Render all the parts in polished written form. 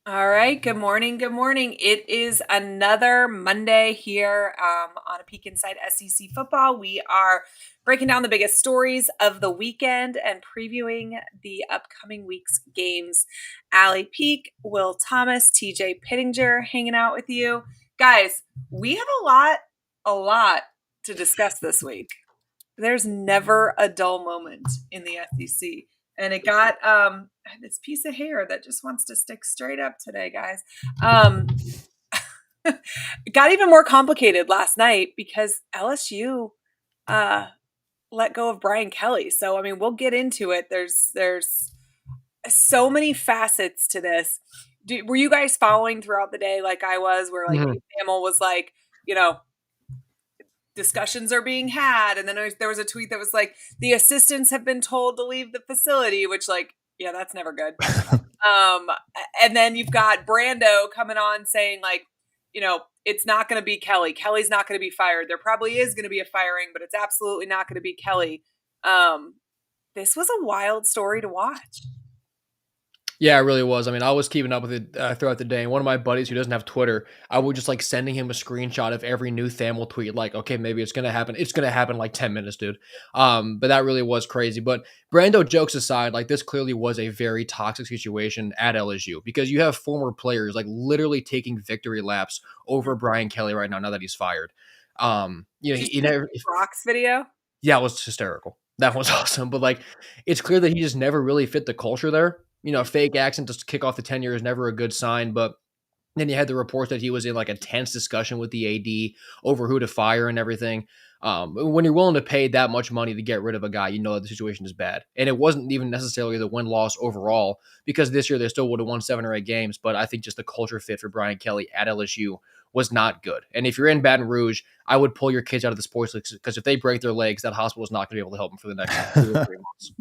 All right. Good morning. Good morning. It is another Monday here on A Peek Inside SEC Football. We are breaking down the biggest stories of the weekend and previewing the upcoming week's games. Allie Peak, Will Thomas, TJ Pittinger hanging out with you. Guys, we have a lot to discuss this week. There's never a dull moment in the SEC. And it got this piece of hair that just wants to stick straight up today, guys. It got even more complicated last night because LSU let go of Brian Kelly. So I mean, we'll get into it. There's so many facets to this. Were you guys following throughout the day like I was, where like Hamill was like, discussions are being had, and then there was a tweet that was like, the assistants have been told to leave the facility, which like, yeah, that's never good. And then you've got Brando coming on saying like, it's not going to be Kelly. Kelly's not going to be fired. There probably is going to be a firing, but it's absolutely not going to be Kelly. This was a wild story to watch. Yeah, it really was. I mean, I was keeping up with it throughout the day. And one of my buddies who doesn't have Twitter, I would just like sending him a screenshot of every new Thamel tweet. Like, okay, maybe it's going to happen. It's going to happen in like 10 minutes, dude. But that really was crazy. But Brando, jokes aside, like this clearly was a very toxic situation at LSU because you have former players like literally taking victory laps over Brian Kelly right now that he's fired. He never Brock's video. Yeah, it was hysterical. That was awesome. But like, it's clear that he just never really fit the culture there. Fake accent to kick off the tenure is never a good sign. But then you had the reports that he was in like a tense discussion with the AD over who to fire and everything. When you're willing to pay that much money to get rid of a guy, you know that the situation is bad. And it wasn't even necessarily the win-loss overall, because this year they still would have won 7 or 8 games. But I think just the culture fit for Brian Kelly at LSU was not good. And if you're in Baton Rouge, I would pull your kids out of the sports league, because if they break their legs, that hospital is not going to be able to help them for the next 2 or 3 months.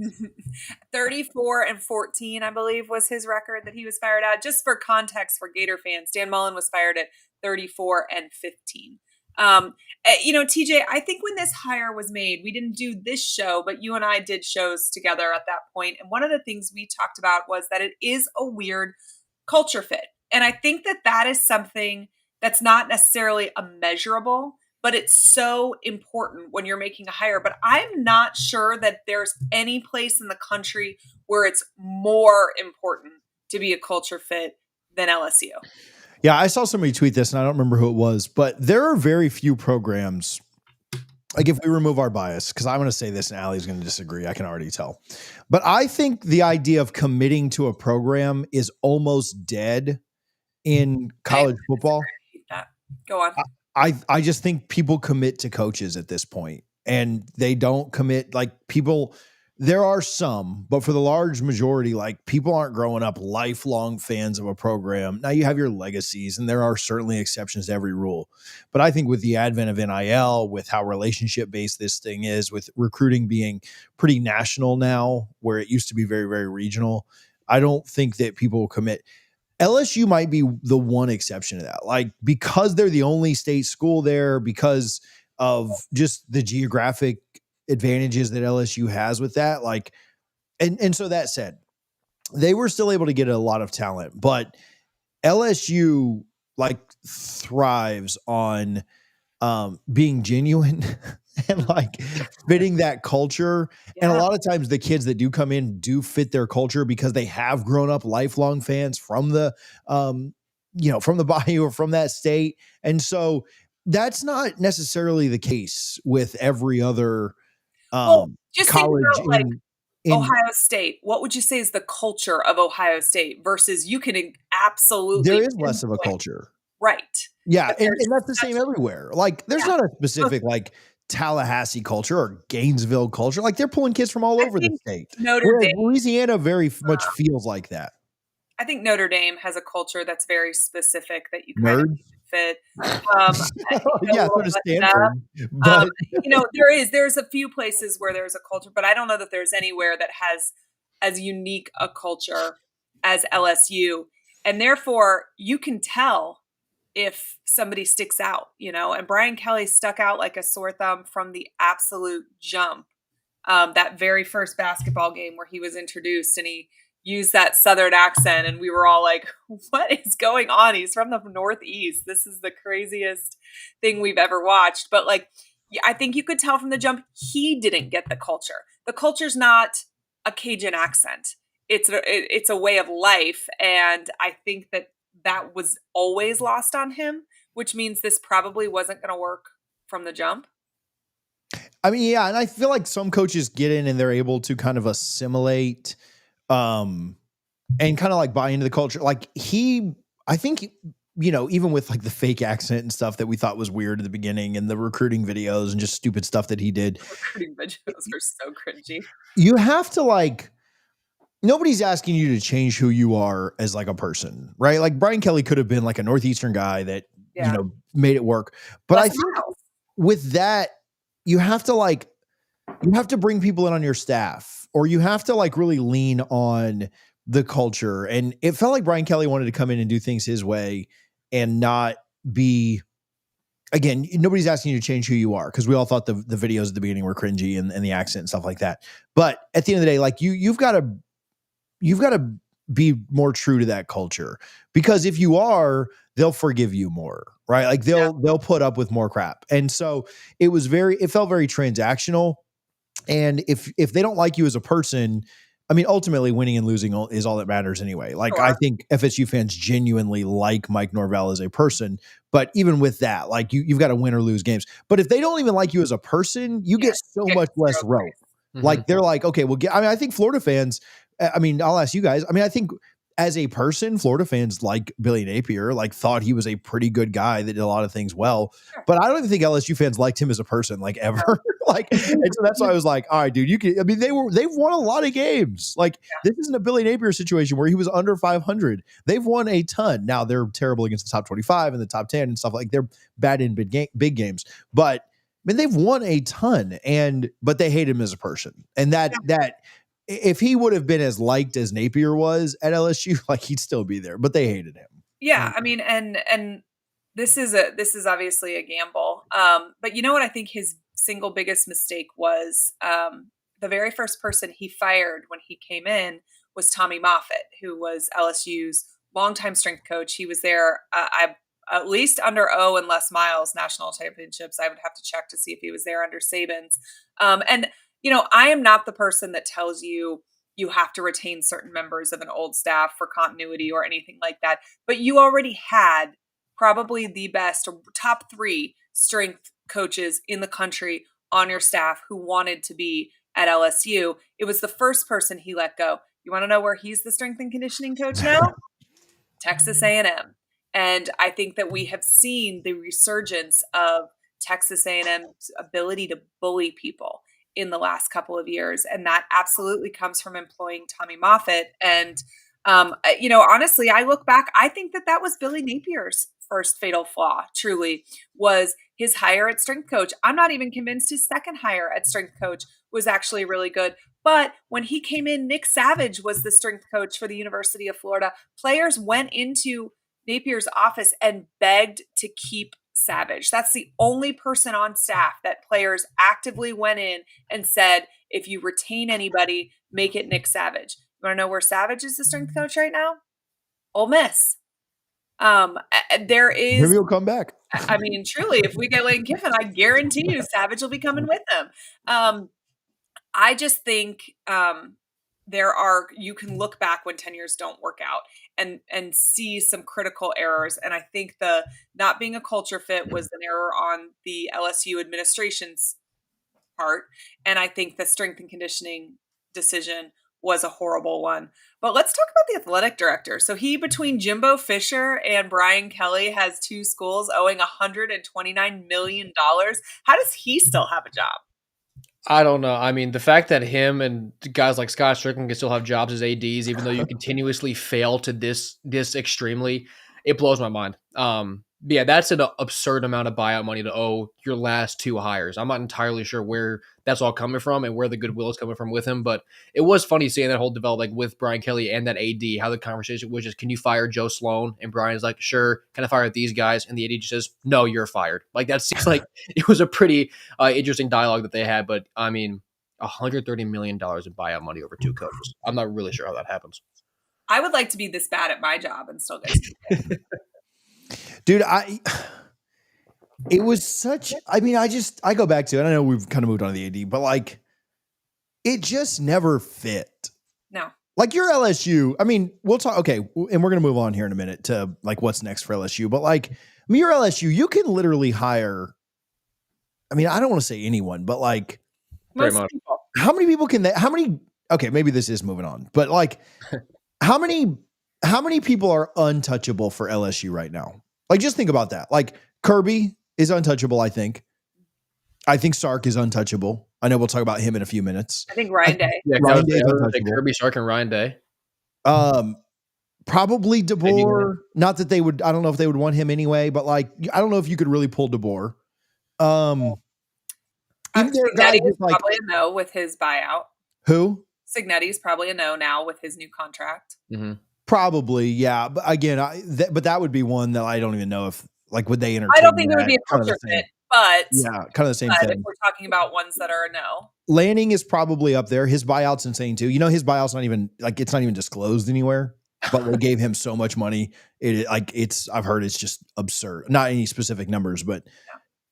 34-14, I believe, was his record that he was fired at. Just for context for Gator fans, Dan Mullen was fired at 34-15. TJ, I think when this hire was made, we didn't do this show, but you and I did shows together at that point. And one of the things we talked about was that it is a weird culture fit. And I think that is something that's not necessarily a measurable, but it's so important when you're making a hire. But I'm not sure that there's any place in the country where it's more important to be a culture fit than LSU. Yeah, I saw somebody tweet this, and I don't remember who it was, but there are very few programs, like if we remove our bias, because I'm going to say this and Allie's going to disagree, I can already tell. But I think the idea of committing to a program is almost dead in college football. Go on. I just think people commit to coaches at this point, and they don't commit like people. There are some, but for the large majority, like people aren't growing up lifelong fans of a program. Now you have your legacies, and there are certainly exceptions to every rule. But I think with the advent of NIL, with how relationship based this thing is, with recruiting being pretty national now, where it used to be very, very regional, I don't think that people will commit. LSU might be the one exception to that, like because they're the only state school there, because of just the geographic advantages that LSU has with that. Like, and so that said, they were still able to get a lot of talent, but LSU like thrives on being genuine and like fitting that culture. Yeah. And a lot of times the kids that do come in do fit their culture because they have grown up lifelong fans from the, from the Bayou or from that state. And so that's not necessarily the case with every other just college in Ohio State. What would you say is the culture of Ohio State versus you can absolutely. There is less of a culture. Right. Yeah. And that's the same everywhere. Like there's not a specific like Tallahassee culture or Gainesville culture. Like they're pulling kids from all over the state. Notre Dame. Louisiana very much feels like that. I think Notre Dame has a culture that's very specific that you kind of fit. Yeah, so does Stanford. But there's a few places where there's a culture, but I don't know that there's anywhere that has as unique a culture as LSU. And therefore you can tell if somebody sticks out, and Brian Kelly stuck out like a sore thumb from the absolute jump. That very first basketball game where he was introduced and he, use that Southern accent. And we were all like, what is going on? He's from the Northeast. This is the craziest thing we've ever watched. But like, I think you could tell from the jump, he didn't get the culture. The culture's not a Cajun accent. It's a way of life. And I think that was always lost on him, which means this probably wasn't going to work from the jump. I mean, yeah, and I feel like some coaches get in and they're able to kind of assimilate and kind of like buy into the culture. Like I think, even with like the fake accent and stuff that we thought was weird at the beginning and the recruiting videos and just stupid stuff that he did. Recruiting videos are so cringy. You have to nobody's asking you to change who you are as like a person, right? Like Brian Kelly could have been like a Northeastern guy that, made it work. But I think with that, you have to bring people in on your staff, or you have to like really lean on the culture. And it felt like Brian Kelly wanted to come in and do things his way and not be, again, nobody's asking you to change who you are, because we all thought the videos at the beginning were cringy and the accent and stuff like that. But at the end of the day, like you've got to be more true to that culture, because if you are, they'll forgive you more, right? Like they'll put up with more crap. And so it felt very transactional. And if they don't like you as a person, I mean, ultimately winning and losing is all that matters anyway. Like, sure. I think FSU fans genuinely like Mike Norvell as a person, but even with that, like you've got to win or lose games. But if they don't even like you as a person, you get so much less rope. Mm-hmm. Like they're like, okay, I think Florida fans, I'll ask you guys. I think as a person, Florida fans like Billy Napier, like thought he was a pretty good guy that did a lot of things well. Sure. But I don't even think LSU fans liked him as a person, like ever. And so that's why I was like, all right, dude, they've won a lot of games. Like this isn't a Billy Napier situation where he was under 500. They've won a ton. Now they're terrible against the top 25 and the top 10 and stuff. Like they're bad in big games, but they've won a ton, but they hate him as a person. And that if he would have been as liked as Napier was at LSU, like he'd still be there, but they hated him. Yeah. I mean, and this is obviously a gamble. But you know what I think his single biggest mistake was? The very first person he fired when he came in was Tommy Moffitt, who was LSU's longtime strength coach. He was there, at least under O and Les Miles national championships. I would have to check to see if he was there under Saban's. And I am not the person that tells you have to retain certain members of an old staff for continuity or anything like that. But you already had probably the best or top 3 strength coaches in the country on your staff who wanted to be at LSU. It was the first person he let go. You want to know where he's the strength and conditioning coach now? Texas A&M. And I think that we have seen the resurgence of Texas A&M's ability to bully people in the last couple of years. And that absolutely comes from employing Tommy Moffitt. And, honestly, I look back, I think that was Billy Napier's first fatal flaw, truly, was his hire at strength coach. I'm not even convinced his second hire at strength coach was actually really good. But when he came in, Nick Savage was the strength coach for the University of Florida. Players went into Napier's office and begged to keep Savage. That's the only person on staff that players actively went in and said, if you retain anybody, make it Nick Savage. You want to know where Savage is the strength coach right now? Ole Miss. There is. Maybe he'll come back. I mean, truly, if we get Lane Kiffin, I guarantee you Savage will be coming with them. I just think you can look back when tenures don't work out and see some critical errors. And I think the not being a culture fit was an error on the LSU administration's part. And I think the strength and conditioning decision was a horrible one. But let's talk about the athletic director. So he, between Jimbo Fisher and Brian Kelly, has 2 schools owing $129 million. How does he still have a job? I don't know. I mean, the fact that him and guys like Scott Strickland can still have jobs as ADs, even though you continuously fail to this extremely, it blows my mind. Yeah, that's an absurd amount of buyout money to owe your last 2 hires. I'm not entirely sure where that's all coming from and where the goodwill is coming from with him, but it was funny seeing that whole develop, like with Brian Kelly and that AD, how the conversation was just, can you fire Joe Sloan? And Brian's like, sure. Can I fire these guys? And the AD just says, no, you're fired. Like that seems like it was a pretty interesting dialogue that they had. But I mean, $130 million in buyout money over 2 coaches. I'm not really sure how that happens. I would like to be this bad at my job and still get Dude, it was such, I mean, I go back to it. I know we've kind of moved on to the AD, but like, it just never fit. No. Like your LSU, I mean, we'll talk, okay, and we're going to move on here in a minute to like what's next for LSU, but like, I mean, your LSU, you can literally hire, I mean, I don't want to say anyone, but like, Most people. how many people can okay, maybe this is moving on, but like, how many people are untouchable for LSU right now? Like, just think about that. Like, Kirby is untouchable, I think. I think Sark is untouchable. I know we'll talk about him in a few minutes. I think Ryan Day. Yeah, Ryan Day is untouchable. Kirby, Sark, and Ryan Day. Probably DeBoer. Not that they would. I don't know if they would want him anyway. But like, I don't know if you could really pull DeBoer. Signetti's probably a no with his buyout. Who? Signetti's probably a no now with his new contract. Mm-hmm. Probably, yeah. But again, but that would be one that I don't even know if like would they entertain. I don't think it would be a culture fit, but yeah, kind of the same thing. If we're talking about ones that are a no, Lanning is probably up there. His buyout's insane too. You know, his buyout's not even like it's not even disclosed anywhere. But they gave him so much money. I've heard it's just absurd. Not any specific numbers, but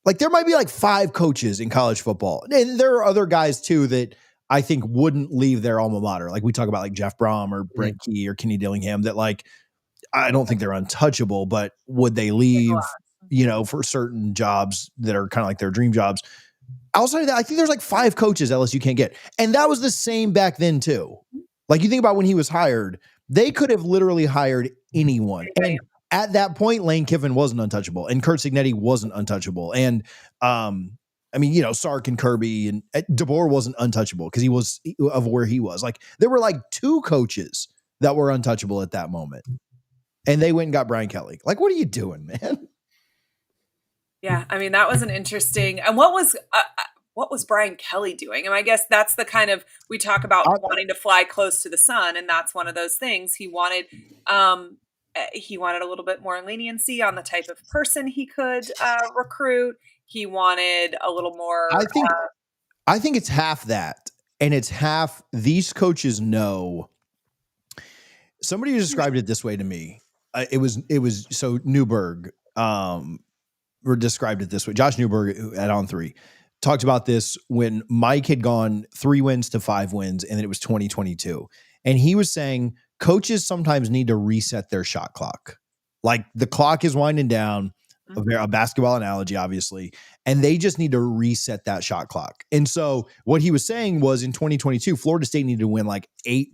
like there might be like 5 coaches in college football, and there are other guys too that I think wouldn't leave their alma mater. Like we talk about like Jeff Brom or Brent Key or Kenny Dillingham that like, I don't think they're untouchable, but would they leave, you know, for certain jobs that are kind of like their dream jobs? Outside of that, I think there's like 5 coaches LSU can't get. And that was the same back then too. Like you think about when he was hired, they could have literally hired anyone. And at that point, Lane Kiffin wasn't untouchable and Kurt Signetti wasn't untouchable. And, I mean, you know, Sark and Kirby and DeBoer wasn't untouchable because he was of where he was. Like there were like 2 coaches that were untouchable at that moment. And they went and got Brian Kelly. Like, what are you doing, man? Yeah. I mean, that was an interesting, and what was Brian Kelly doing? And I guess that's the kind of, we talk about wanting to fly close to the sun. And that's one of those things he wanted a little bit more leniency on the type of person he could recruit. He wanted a little more. I think it's half that, and it's half these coaches know. Somebody described it this way to me. It was so Newberg described it this way. Josh Newberg at On3 talked about this when Mike had gone 3 wins to 5 wins, and then it was 2022, and he was saying coaches sometimes need to reset their shot clock. Like the clock is winding down. A basketball analogy, obviously, and they just need to reset that shot clock. And so what he was saying was in 2022, Florida State needed to win like 8+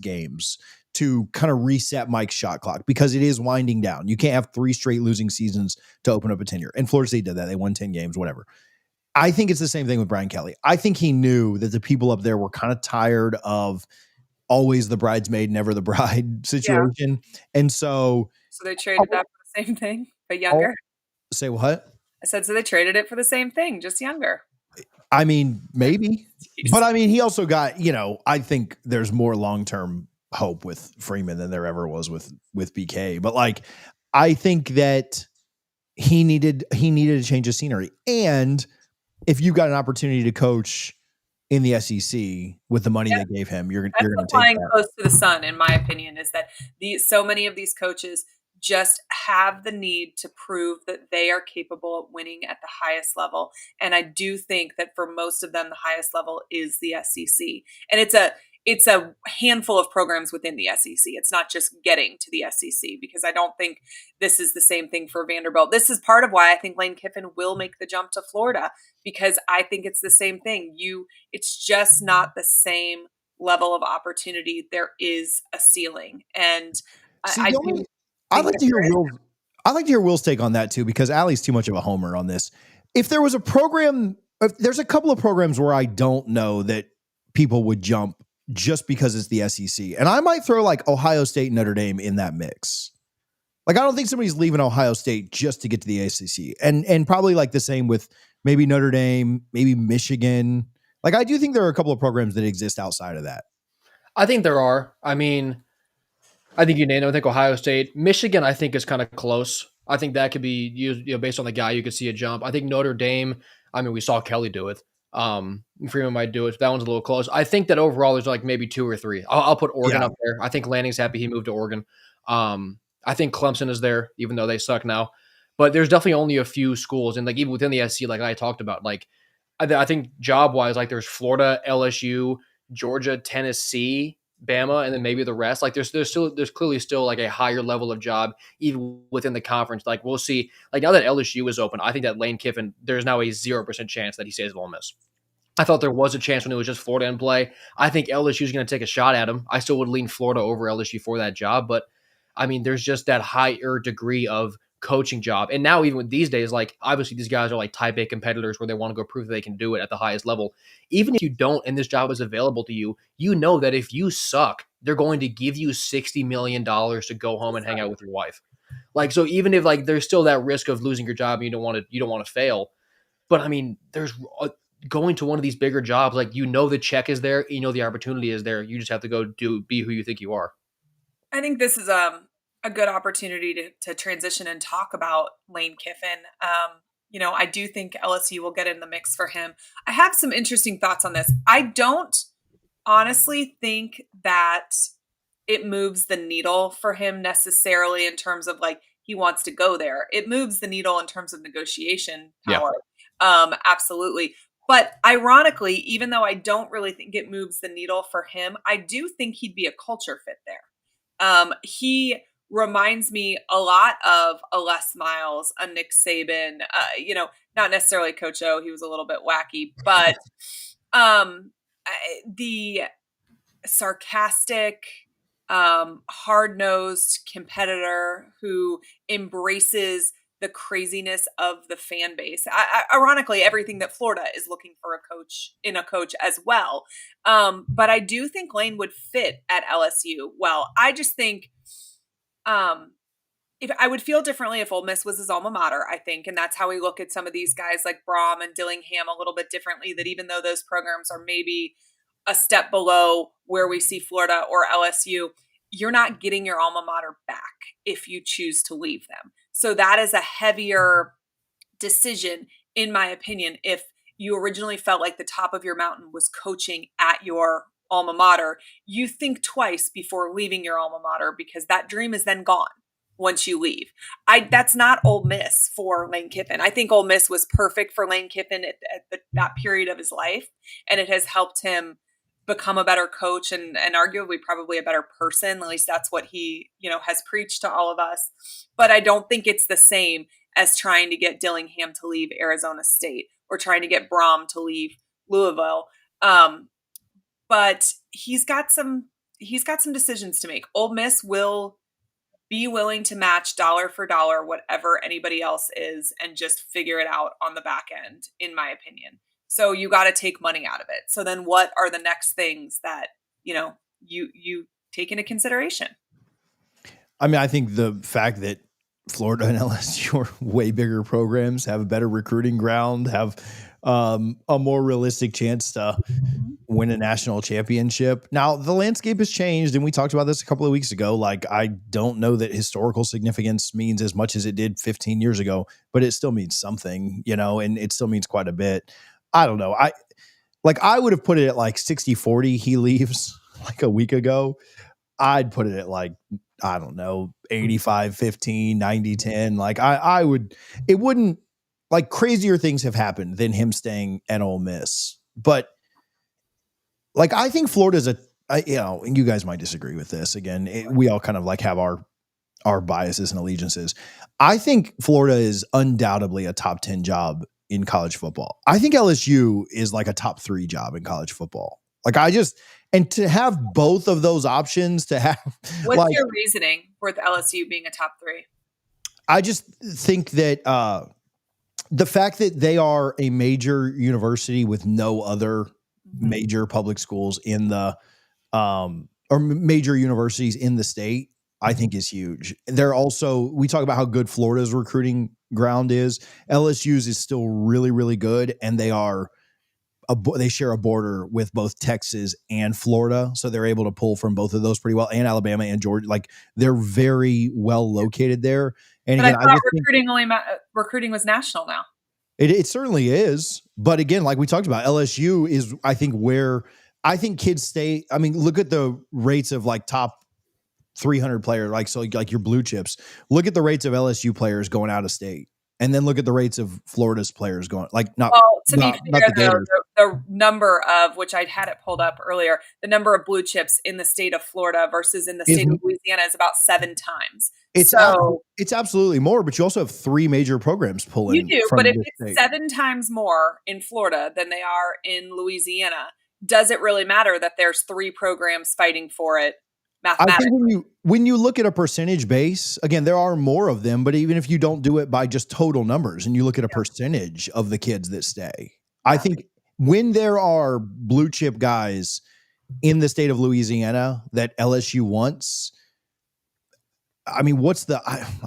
games to kind of reset Mike's shot clock because it is winding down. You can't have 3 straight losing seasons to open up a tenure. And Florida State did that. They won 10 games, whatever. I think it's the same thing with Brian Kelly. I think he knew that the people up there were kind of tired of always the bridesmaid, never the bride situation. Yeah. And so they traded that for the same thing, but younger. Say what? I said, so they traded it for the same thing, just younger. I mean, maybe. Jeez. But I mean, he also got, you know, I think there's more long-term hope with Freeman than there ever was with BK. But like, I think that he needed a change of scenery. And if you've got an opportunity to coach in the SEC with the money they gave him, you're going to take flying close to the sun, in my opinion, is that so many of these coaches just have the need to prove that they are capable of winning at the highest level. And I do think that for most of them, the highest level is the SEC. And it's a handful of programs within the SEC. It's not just getting to the SEC, because I don't think this is the same thing for Vanderbilt. This is part of why I think Lane Kiffin will make the jump to Florida, because I think it's the same thing. It's just not the same level of opportunity. There is a ceiling. And I'd like to hear Will's take on that too, because Allie's too much of a homer on this. If there was a program, there's a couple of programs where I don't know that people would jump just because it's the SEC. And I might throw like Ohio State and Notre Dame in that mix. Like, I don't think somebody's leaving Ohio State just to get to the ACC. And probably like the same with maybe Notre Dame, maybe Michigan. Like, I do think there are a couple of programs that exist outside of that. I think there are. I mean, I think you named it. I think Ohio State. Michigan, I think, is kind of close. I think that could be used, based on the guy, you could see a jump. I think Notre Dame, I mean, we saw Kelly do it. Freeman might do it. That one's a little close. I think that overall there's like maybe 2 or 3. I'll put Oregon up there. I think Lanning's happy he moved to Oregon. I think Clemson is there, even though they suck now. But there's definitely only a few schools, and like even within the SEC, like I talked about, like I think job wise, like there's Florida, LSU, Georgia, Tennessee, Bama, and then maybe the rest. Like there's clearly still like a higher level of job even within the conference. Like we'll see. Like now that LSU is open, I think that Lane Kiffin, there's now a 0% chance that he stays at Ole Miss. I thought there was a chance when it was just Florida in play. I think LSU is going to take a shot at him. I still would lean Florida over LSU for that job, but I mean, there's just that higher degree of coaching job. And now even with these days, like obviously these guys are like type A competitors where they want to go prove that they can do it at the highest level. Even if you don't and this job is available to you, you know that if you suck, they're going to give you $60 million to go home and hang out with your wife. Like, so even if like there's still that risk of losing your job and you don't want to fail. But I mean, there's going to one of these bigger jobs, like you know the check is there, you know the opportunity is there. You just have to go be who you think you are. I think this is a good opportunity to transition and talk about Lane Kiffin. I do think LSU will get in the mix for him. I have some interesting thoughts on this. I don't honestly think that it moves the needle for him necessarily in terms of like he wants to go there. It moves the needle in terms of negotiation power. Yeah. Absolutely. But ironically, even though I don't really think it moves the needle for him, I do think he'd be a culture fit there. He reminds me a lot of a Les Miles, a Nick Saban, not necessarily Coach O. He was a little bit wacky, but the sarcastic, hard-nosed competitor who embraces the craziness of the fan base. Ironically, everything that Florida is looking for in a coach as well. But I do think Lane would fit at LSU well. I just think if I would feel differently if Ole Miss was his alma mater, I think. And that's how we look at some of these guys like Brom and Dillingham a little bit differently, that even though those programs are maybe a step below where we see Florida or LSU, you're not getting your alma mater back if you choose to leave them. So that is a heavier decision, in my opinion. If you originally felt like the top of your mountain was coaching at your alma mater, you think twice before leaving your alma mater because that dream is then gone once you leave. That's not Ole Miss for Lane Kiffin. I think Ole Miss was perfect for Lane Kiffin at that period of his life, and it has helped him become a better coach and arguably probably a better person. At least that's what he, has preached to all of us. But I don't think it's the same as trying to get Dillingham to leave Arizona State or trying to get Brom to leave Louisville. But he's got some decisions to make. Ole Miss will be willing to match dollar for dollar whatever anybody else is and just figure it out on the back end, in my opinion. So you got to take money out of it. So then what are the next things that, you take into consideration? I mean, I think the fact that Florida and LSU are way bigger programs, have a better recruiting ground, have a more realistic chance to win a national championship. Now, the landscape has changed, and we talked about this a couple of weeks ago. Like, I don't know that historical significance means as much as it did 15 years ago, but it still means something, and it still means quite a bit. I don't know. I would have put it at like 60-40 he leaves like a week ago. I'd put it at like, I don't know, 85-15, 90-10. Like I would, it wouldn't, like, crazier things have happened than him staying at Ole Miss. But like, I think Florida's and you guys might disagree with this. Again, we all kind of like have our biases and allegiances. I think Florida is undoubtedly a top 10 job in college football. I think LSU is like a top 3 job in college football. Like and to have both of those options, to have what's your reasoning with LSU being a top 3? I just think that the fact that they are a major university with no other major public schools in the or major universities in the state, I think is huge. They're also, we talk about how good Florida's recruiting ground is. LSU's is still really, really good, and they share a border with both Texas and Florida, so they're able to pull from both of those pretty well, and Alabama and Georgia. Like, they're very well located there. And but again, I thought recruiting was national now. It certainly is. But again, like we talked about, LSU is, I think, where I think kids stay. I mean, look at the rates of like top 300 player, like your blue chips. Look at the rates of LSU players going out of state, and then look at the rates of Florida's players going, like Well, to be not fair, the though, Gators. the number of, which I'd had it pulled up earlier, the number of blue chips in the state of Florida versus in the Is state of Louisiana is about 7 times. it's So it's absolutely more, but you also have 3 major programs you pulling do, but from if this it's state. 7 times more in Florida than they are in Louisiana, does it really matter that there's 3 programs fighting for it I mathematically? think when you look at a percentage base, again, there are more of them, but even if you don't do it by just total numbers and you look at a percentage of the kids that stay, I Yeah. think when there are blue chip guys in the state of Louisiana that LSU wants, I mean,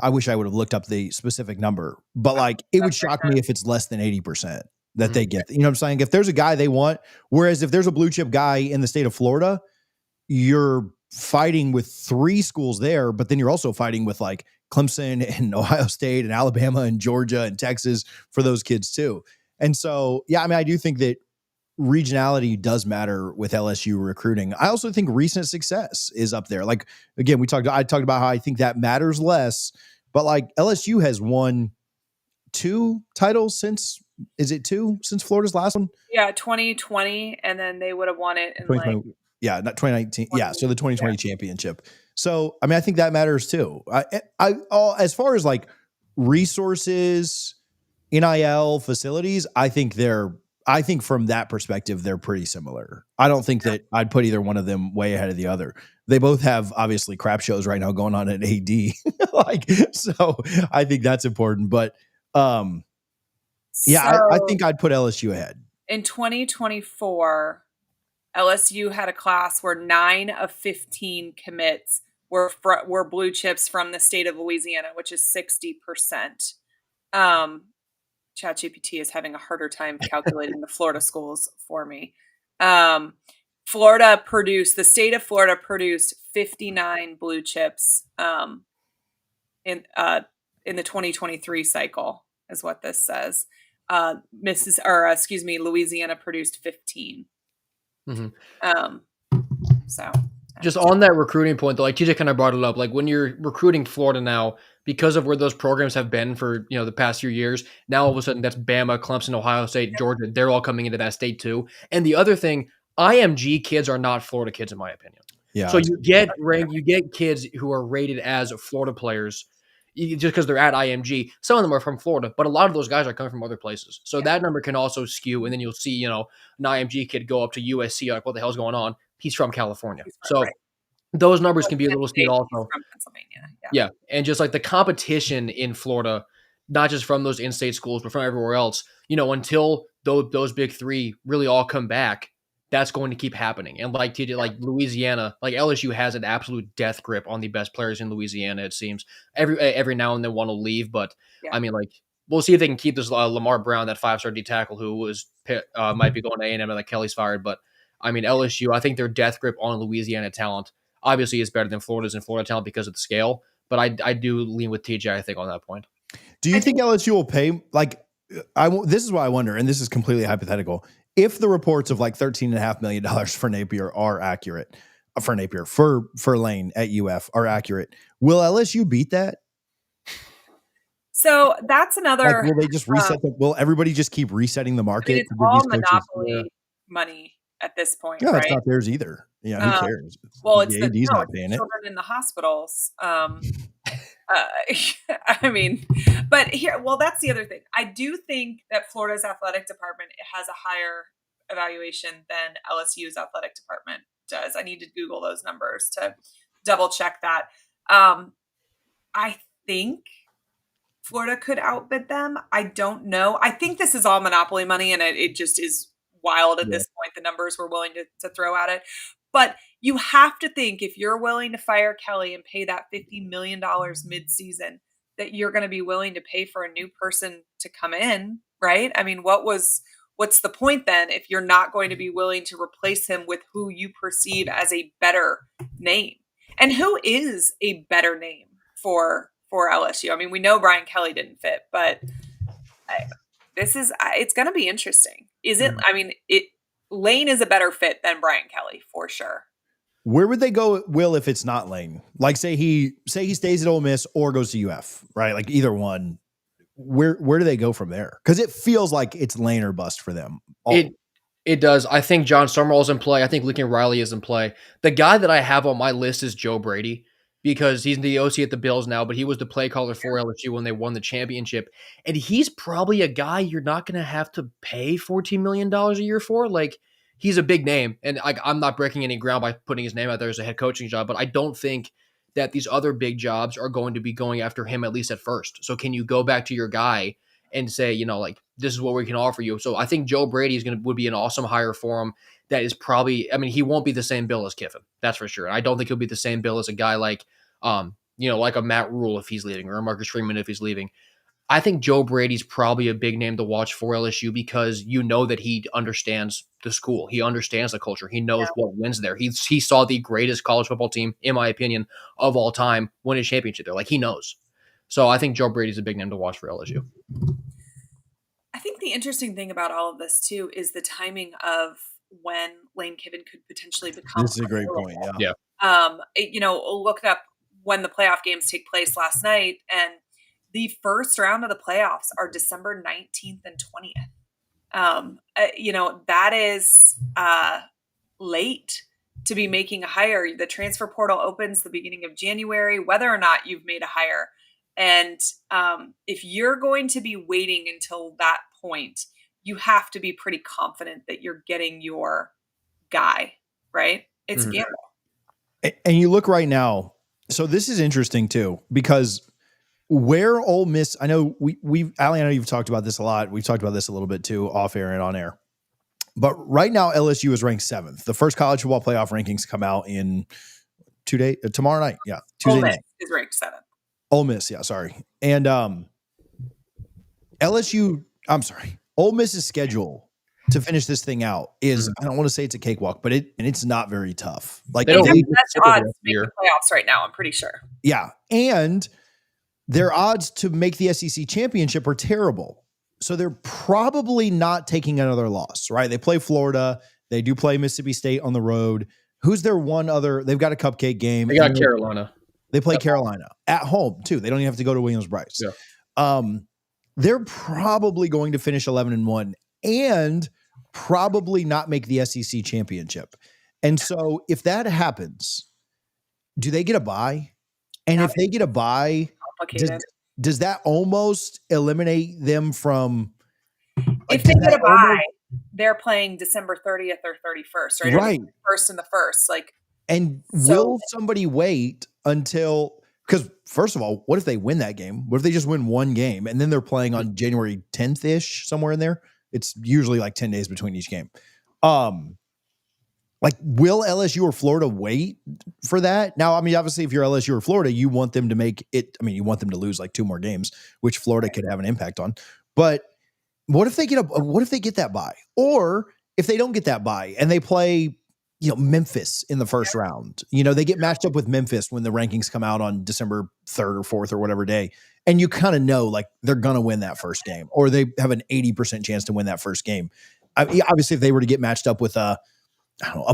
I wish I would have looked up the specific number, but like it would shock me if it's less than 80% that they get. You know what I'm saying? If there's a guy they want, whereas if there's a blue chip guy in the state of Florida, you're fighting with 3 schools there, but then you're also fighting with like Clemson and Ohio State and Alabama and Georgia and Texas for those kids too. And so, yeah, I mean, I do think that regionality does matter with LSU recruiting. I also think recent success is up there. Like, again, I talked about how I think that matters less, but like LSU has won 2 titles is it 2 since Florida's last one? Yeah, 2020, and then they would have won it in like 2020. Yeah, not 2019. Yeah, so the 2020 yeah. championship. So, I mean, I think that matters too. As far as like resources, NIL facilities, I think from that perspective, they're pretty similar. I don't think that I'd put either one of them way ahead of the other. They both have obviously crap shows right now going on at AD. So I think that's important. But yeah, I think I'd put LSU ahead. In 2024, LSU had a class where 9 of 15 commits were blue chips from the state of Louisiana, which is 60%. ChatGPT is having a harder time calculating the Florida schools for me. The state of Florida produced 59 blue chips in the 2023 cycle, is what this says. Louisiana produced 15. So just on that recruiting point, though, like TJ kind of brought it up, like when you're recruiting Florida now, because of where those programs have been for the past few years, now all of a sudden that's Bama, Clemson, Ohio State, Georgia. They're all coming into that state too. And the other thing, IMG kids are not Florida kids, in my opinion. Yeah. So you get kids who are rated as Florida players just because they're at IMG. Some of them are from Florida, but a lot of those guys are coming from other places. So that number can also skew. And then you'll see, an IMG kid go up to USC, like, what the hell's going on? He's from California. Those numbers can be a little skewed also. From Pennsylvania. Yeah. And just like the competition in Florida, not just from those in-state schools, but from everywhere else, until those big 3 really all come back, that's going to keep happening. And like TJ, like Louisiana, like LSU has an absolute death grip on the best players in Louisiana, it seems. Every now and then one will leave, but I mean, like, we'll see if they can keep this Lamar Brown, that 5-star D tackle who might be going to A&M and like Kelly's fired. But I mean, LSU, I think their death grip on Louisiana talent obviously is better than Florida's and Florida talent because of the scale. But I do lean with TJ, I think, on that point. Do you think LSU will pay? Like, this is what I wonder, and this is completely hypothetical. If the reports of like $13.5 million for Napier are accurate, for Lane at UF are accurate, will LSU beat that? So that's another. Like, will they just reset? Will everybody just keep resetting the market? It's all monopoly money at this point, No, right? it's not theirs either. Yeah, who cares? Well, it's the AD's not paying it. Children in the hospitals. I mean, but that's the other thing. I do think that Florida's athletic department has a higher evaluation than LSU's athletic department does. I need to Google those numbers to double check that. I think Florida could outbid them. I don't know. I think this is all monopoly money, and it just is wild at this point, the numbers we're willing to throw at it. But you have to think, if you're willing to fire Kelly and pay that $50 million mid-season, that you're going to be willing to pay for a new person to come in, right? I mean, what's the point then if you're not going to be willing to replace him with who you perceive as a better name? And who is a better name for LSU? I mean, we know Brian Kelly didn't fit, but it's going to be interesting. Is it? Mhm. I mean, Lane is a better fit than Brian Kelly for sure. Where would they go, Will, if it's not Lane? Like, say he stays at Ole Miss or goes to UF, right? Like either one. Where do they go from there? Because it feels like it's Lane or bust for them. It does. I think John Summerall's in play. I think Lincoln Riley is in play. The guy that I have on my list is Joe Brady because he's the OC at the Bills now, but he was the play caller for LSU when they won the championship. And he's probably a guy you're not going to have to pay $14 million a year for. Like, he's a big name. And I'm not breaking any ground by putting his name out there as a head coaching job, but I don't think that these other big jobs are going to be going after him, at least at first. So can you go back to your guy and say, like, this is what we can offer you? So I think Joe Brady would be an awesome hire for him. That is probably, I mean, he won't be the same bill as Kiffin. That's for sure. And I don't think he'll be the same bill as a guy like, like a Matt Rule if he's leaving or a Marcus Freeman if he's leaving. I think Joe Brady's probably a big name to watch for LSU because that he understands the school. He understands the culture. He knows what wins there. He saw the greatest college football team, in my opinion, of all time win a championship there. Like, he knows. So I think Joe Brady's a big name to watch for LSU. I think the interesting thing about all of this too is the timing of when Lane Kiffin could potentially become. This is a great point. Yeah. Looked up when the playoff games take place last night, and the first round of the playoffs are December 19th and 20th. That is late to be making a hire. The transfer portal opens the beginning of January, whether or not you've made a hire. And if you're going to be waiting until that point, you have to be pretty confident that you're getting your guy, right? It's a gamble. And you look right now. So this is interesting too, because where Ole Miss, I know Allie, I know you've talked about this a lot. We've talked about this a little bit too, off air and on air. But right now, LSU is ranked 7th. The first college football playoff rankings come out in tomorrow night. Yeah, Tuesday night. Is ranked 7th. Ole Miss, yeah, sorry. And Ole Miss's schedule to finish this thing out is, I don't want to say it's a cakewalk, but it's not very tough. Like, they have the best odds to make the playoffs right now, I'm pretty sure. Yeah, and their odds to make the SEC championship are terrible. So they're probably not taking another loss, right? They play Florida. They do play Mississippi State on the road. Who's their one other? They've got a cupcake game. They got Carolina. They play Carolina at home too. They don't even have to go to Williams-Brice. Yeah. They're probably going to finish 11-1 and probably not make the SEC championship. And so if that happens, do they get a bye? And if they get a bye, does that almost eliminate them from? If they get a bye, they're playing December 30th or 31st, right? Right. First and the first, And will somebody wait until? Because first of all, what if they win that game? What if they just win one game and then they're playing on January 10th ish, somewhere in there? It's usually like 10 days between each game. Will LSU or Florida wait for that? Now, I mean, obviously, if you're LSU or Florida, you want them to make it. I mean, you want them to lose like 2 more games, which Florida could have an impact on. But what if they get that bye, or if they don't get that bye and they play, Memphis in the first round? They get matched up with Memphis when the rankings come out on December 3rd or 4th or whatever day, and you kind of know they're gonna win that first game, or they have an 80% chance to win that first game. Obviously, if they were to get matched up with a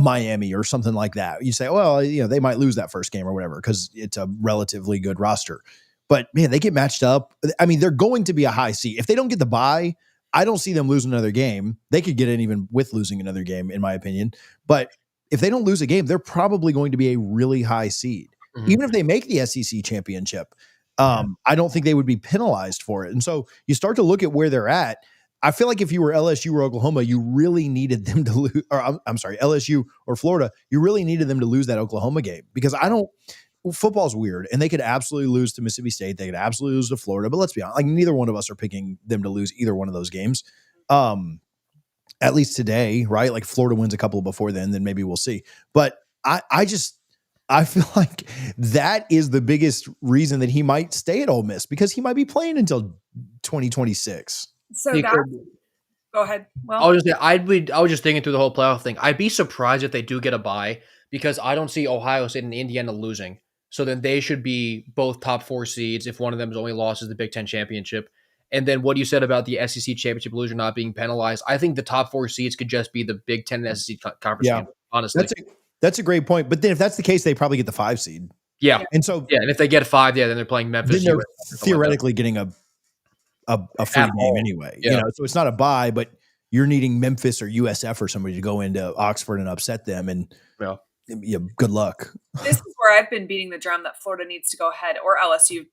Miami or something like that, you say, well, they might lose that first game or whatever because it's a relatively good roster. But man, they get matched up. I mean, they're going to be a high seed. If they don't get the bye, I don't see them losing another game. They could get in even with losing another game, in my opinion. But if they don't lose a game, they're probably going to be a really high seed. Mm-hmm. Even if they make the SEC championship, I don't think they would be penalized for it. And so you start to look at where they're at. I feel like if you were LSU or Oklahoma, you really needed them to lose, or I'm sorry, LSU or Florida, you really needed them to lose that Oklahoma game, because football's weird, and they could absolutely lose to Mississippi State. They could absolutely lose to Florida, but let's be honest, neither one of us are picking them to lose either one of those games. At least today, right? Like, Florida wins a couple before then maybe we'll see. But I feel like that is the biggest reason that he might stay at Ole Miss, because he might be playing until 2026. So go ahead. Well, I was just thinking through the whole playoff thing. I'd be surprised if they do get a bye, because I don't see Ohio State and Indiana losing. So then they should be both top 4 seeds if one of them's only lost is the Big Ten championship. And then what you said about the SEC championship loser not being penalized, I think the top 4 seeds could just be the Big Ten and SEC conference Yeah. game, honestly. That's a great point. But then if that's the case, they probably get the 5 seed. Yeah. And so and if they get 5, then they're playing Memphis. then they're theoretically getting a free At game home. anyway. Yeah. So it's not a bye, but you're needing Memphis or USF or somebody to go into Oxford and upset them, and good luck. This is where I've been beating the drum that Florida needs to go ahead, or LSU,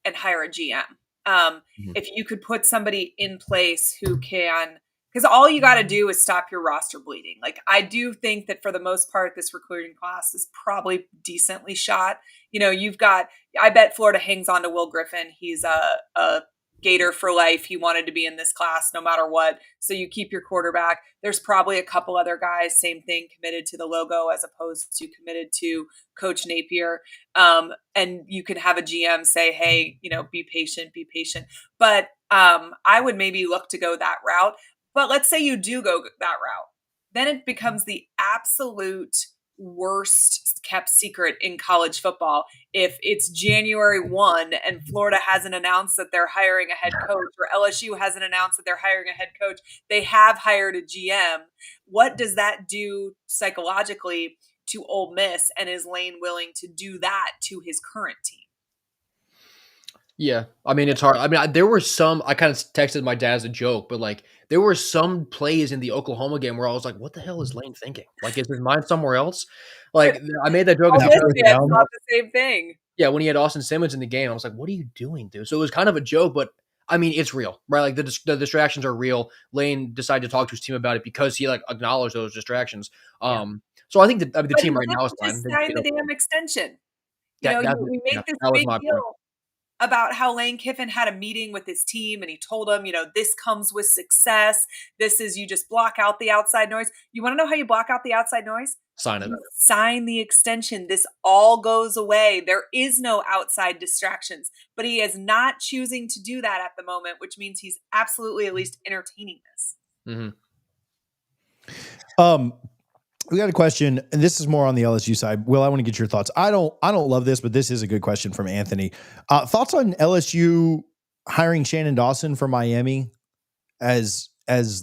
and hire a GM. If you could put somebody in place who can, because all you got to do is stop your roster bleeding. Like, I do think that for the most part, this recruiting class is probably decently shot. I bet Florida hangs on to Will Griffin. He's a Gator for life. He wanted to be in this class no matter what. So you keep your quarterback. There's probably a couple other guys, same thing, committed to the logo as opposed to committed to Coach Napier. And you could have a GM say, hey, be patient. But I would maybe look to go that route. But let's say you do go that route. Then it becomes the absolute worst kept secret in college football. If it's January 1 and Florida hasn't announced that they're hiring a head coach, or LSU hasn't announced that they're hiring a head coach, they have hired a GM. What does that do psychologically to Ole Miss? And is Lane willing to do that to his current team? Yeah. I mean, it's hard. I mean, there were some, I kind of texted my dad as a joke, but like there were some plays in the Oklahoma game where I was like, what the hell is Lane thinking? Like, is his mind somewhere else? Like, I made that joke. It's not the same thing. Yeah, when he had Austin Simmons in the game, I was like, what are you doing, dude? So it was kind of a joke, but I mean, it's real, right? Like the distractions are real. Lane decided to talk to his team about it because he acknowledged those distractions. So I think the team right now is fine. Just sign the damn extension. We make this big deal about how Lane Kiffin had a meeting with his team and he told them, this comes with success. This is, you just block out the outside noise. You want to know how you block out the outside noise? Sign it. Sign the extension. This all goes away. There is no outside distractions, but he is not choosing to do that at the moment, which means he's absolutely at least entertaining this. Mm-hmm. We got a question, and this is more on the LSU side. Will, I want to get your thoughts. I don't love this, but this is a good question from Anthony. Thoughts on LSU hiring Shannon Dawson from Miami as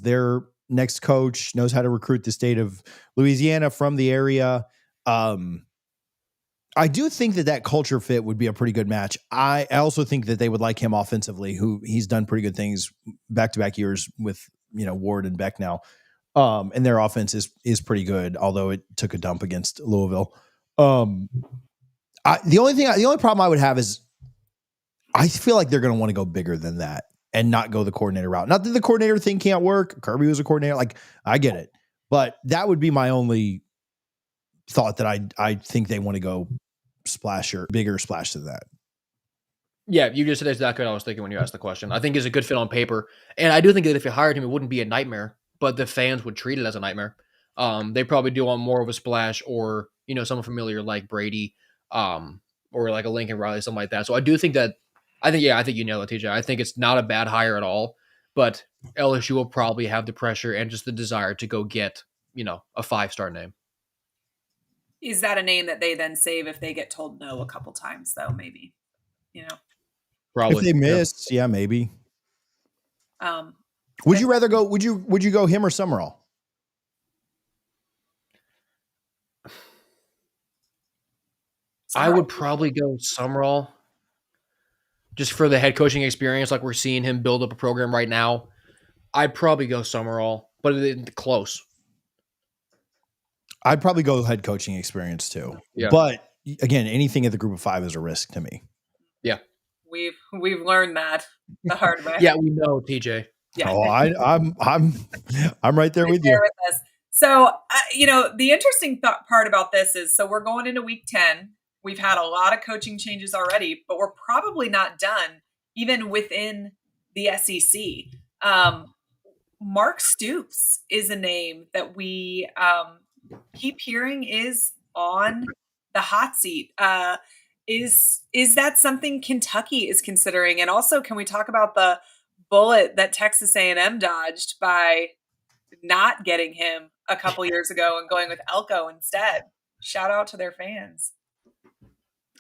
their next coach, knows how to recruit the state of Louisiana from the area. I do think that culture fit would be a pretty good match. I also think that they would like him offensively, who he's done pretty good things back-to-back years with, Ward and Beck now. And their offense is pretty good, although it took a dump against Louisville. The only problem I would have is I feel like they're going to want to go bigger than that and not go the coordinator route. Not that the coordinator thing can't work. Kirby was a coordinator. Like, I get it, but that would be my only thought, that I think they want to go bigger splash than that. Yeah, you just said exactly what I was thinking when you asked the question. I think it's a good fit on paper. And I do think that if you hired him, it wouldn't be a nightmare, but the fans would treat it as a nightmare. They probably do want more of a splash, or, someone familiar like Brady, or like a Lincoln Riley, something like that. So I do think that, I think you know it, TJ. I think it's not a bad hire at all, but LSU will probably have the pressure and just the desire to go get, a 5-star name. Is that a name that they then save if they get told no a couple times, though? Maybe, Probably. If they miss, yeah, maybe. Would you rather go? Would you go him or Summerall? I would probably go Summerall, just for the head coaching experience. Like, we're seeing him build up a program right now. I'd probably go Summerall, but it's close. I'd probably go head coaching experience too. Yeah. But again, anything at the group of 5 is a risk to me. Yeah. We've learned that the hard way. Yeah, we know, TJ. Yeah. Oh, I'm right there with you. With so, the interesting part about this is, so we're going into week 10. We've had a lot of coaching changes already, but we're probably not done even within the SEC. Mark Stoops is a name that we keep hearing is on the hot seat. Is that something Kentucky is considering? And also, can we talk about the bullet that Texas A&M dodged by not getting him a couple years ago and going with Elko instead? Shout out to their fans.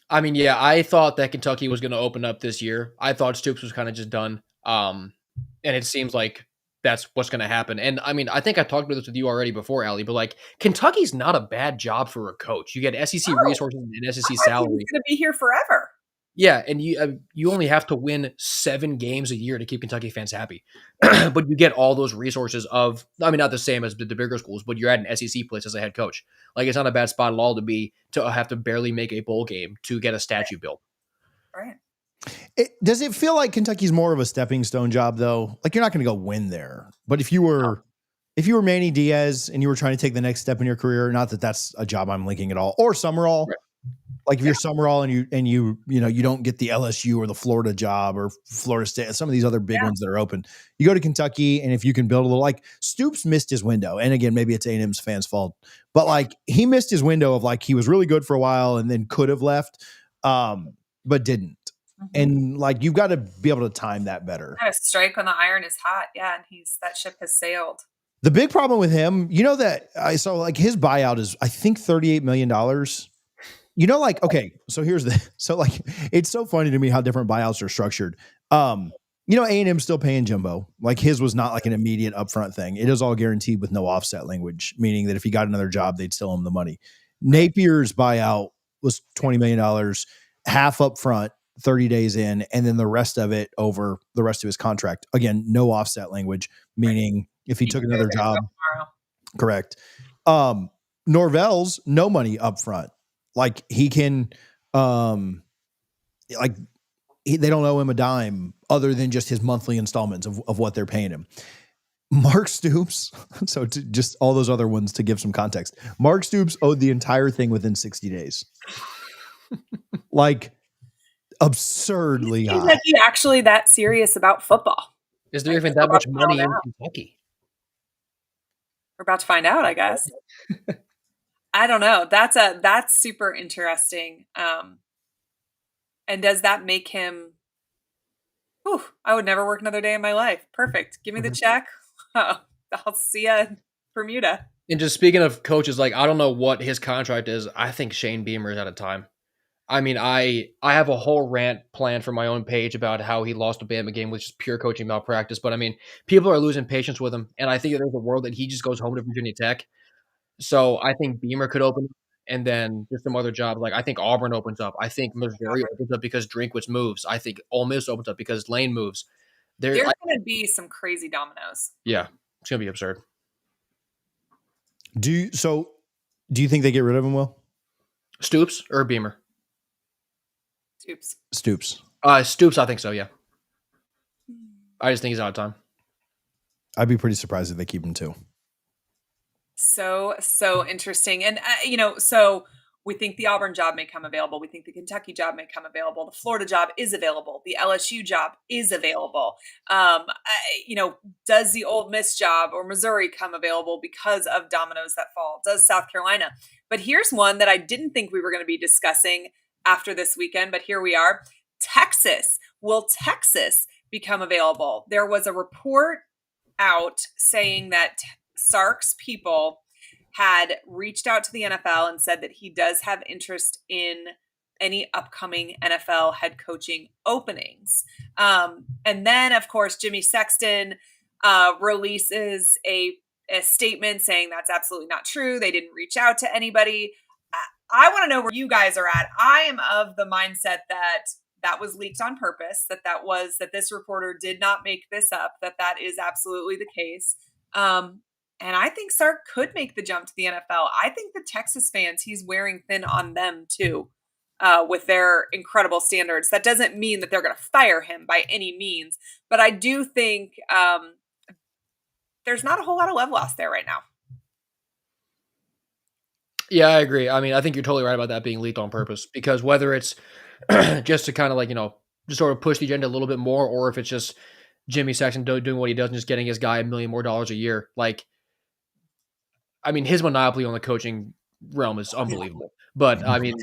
I mean, yeah, I thought that Kentucky was going to open up this year. I thought Stoops was kind of just done. And it seems like that's what's going to happen. And I mean, I think I talked about this with you already before, Allie, but like Kentucky's not a bad job for a coach. You get SEC Oh, resources and SEC I thought he was salary. going to be here forever. Yeah, and you only have to win 7 games a year to keep Kentucky fans happy, but you get all those resources of, I mean, not the same as the bigger schools, but you're at an SEC place as a head coach. Like it's not a bad spot at all to have to barely make a bowl game to get a statue built. Right. Does it feel like Kentucky's more of a stepping stone job though? Like you're not going to go win there, but if you were Manny Diaz and you were trying to take the next step in your career, not that that's a job I'm linking at all, or Summerall. Right. Like if you're Summerall and you don't get the LSU or the Florida job or Florida State, some of these other big ones that are open, you go to Kentucky, and if you can build a little, like Stoops missed his window, and again maybe it's A&M's fans' fault, but like he missed his window of like he was really good for a while and then could have left, but didn't. Mm-hmm. And like you've got to be able to time that better. Kind of strike when the iron is hot, and that ship has sailed. The big problem with him, that I saw, like his buyout is I think $38 million. Like, okay, so like, it's so funny to me how different buyouts are structured. A&M still paying Jimbo. Like his was not like an immediate upfront thing. It is all guaranteed with no offset language, meaning that if he got another job, they'd still owe him the money. Napier's buyout was $20 million, half upfront, 30 days in, and then the rest of it over the rest of his contract. Again, no offset language, meaning if he took another job, correct. Norvell's no money upfront. Like he can, they don't owe him a dime other than just his monthly installments of what they're paying him. Mark Stoops, so just all those other ones to give some context. Mark Stoops owed the entire thing within 60 days. Like absurdly high. Is he actually that serious about football? Is there even that much money in Kentucky? We're about to find out, I guess. I don't know. That's super interesting. And does that make him, I would never work another day in my life. Perfect. Give me the check. I'll see ya in Bermuda. And just speaking of coaches, like, I don't know what his contract is. I think Shane Beamer is out of time. I mean, I have a whole rant planned for my own page about how he lost a Bama game with just pure coaching malpractice. But I mean, people are losing patience with him. And I think there's a world that he just goes home to Virginia Tech. So I think Beamer could open up, and then there's some other jobs. Like I think Auburn opens up. I think Missouri opens up because Drinkwitz moves. I think Ole Miss opens up because Lane moves. There's going to be some crazy dominoes. Yeah, it's going to be absurd. Do you think they get rid of him, Will? Stoops or Beamer? Stoops. Stoops, I think so, yeah. I just think he's out of time. I'd be pretty surprised if they keep him too. So interesting. And, so we think the Auburn job may come available. We think the Kentucky job may come available. The Florida job is available. The LSU job is available. Does the Ole Miss job or Missouri come available because of dominoes that fall? Does South Carolina? But here's one that I didn't think we were going to be discussing after this weekend, but here we are. Texas. Will Texas become available? There was a report out saying that Sark's people had reached out to the NFL and said that he does have interest in any upcoming NFL head coaching openings. And then, of course, Jimmy Sexton releases a statement saying that's absolutely not true. They didn't reach out to anybody. I want to know where you guys are at. I am of the mindset that was leaked on purpose, that this reporter did not make this up, that is absolutely the case. And I think Sark could make the jump to the NFL. I think the Texas fans, he's wearing thin on them too, with their incredible standards. That doesn't mean that they're going to fire him by any means, but I do think there's not a whole lot of love lost there right now. Yeah, I agree. I mean, I think you're totally right about that being leaked on purpose, because whether it's just to kind of just sort of push the agenda a little bit more, or if it's just Jimmy Sexton doing what he does and just getting his guy $1 million more a year, I mean, his monopoly on the coaching realm is unbelievable. But I mean,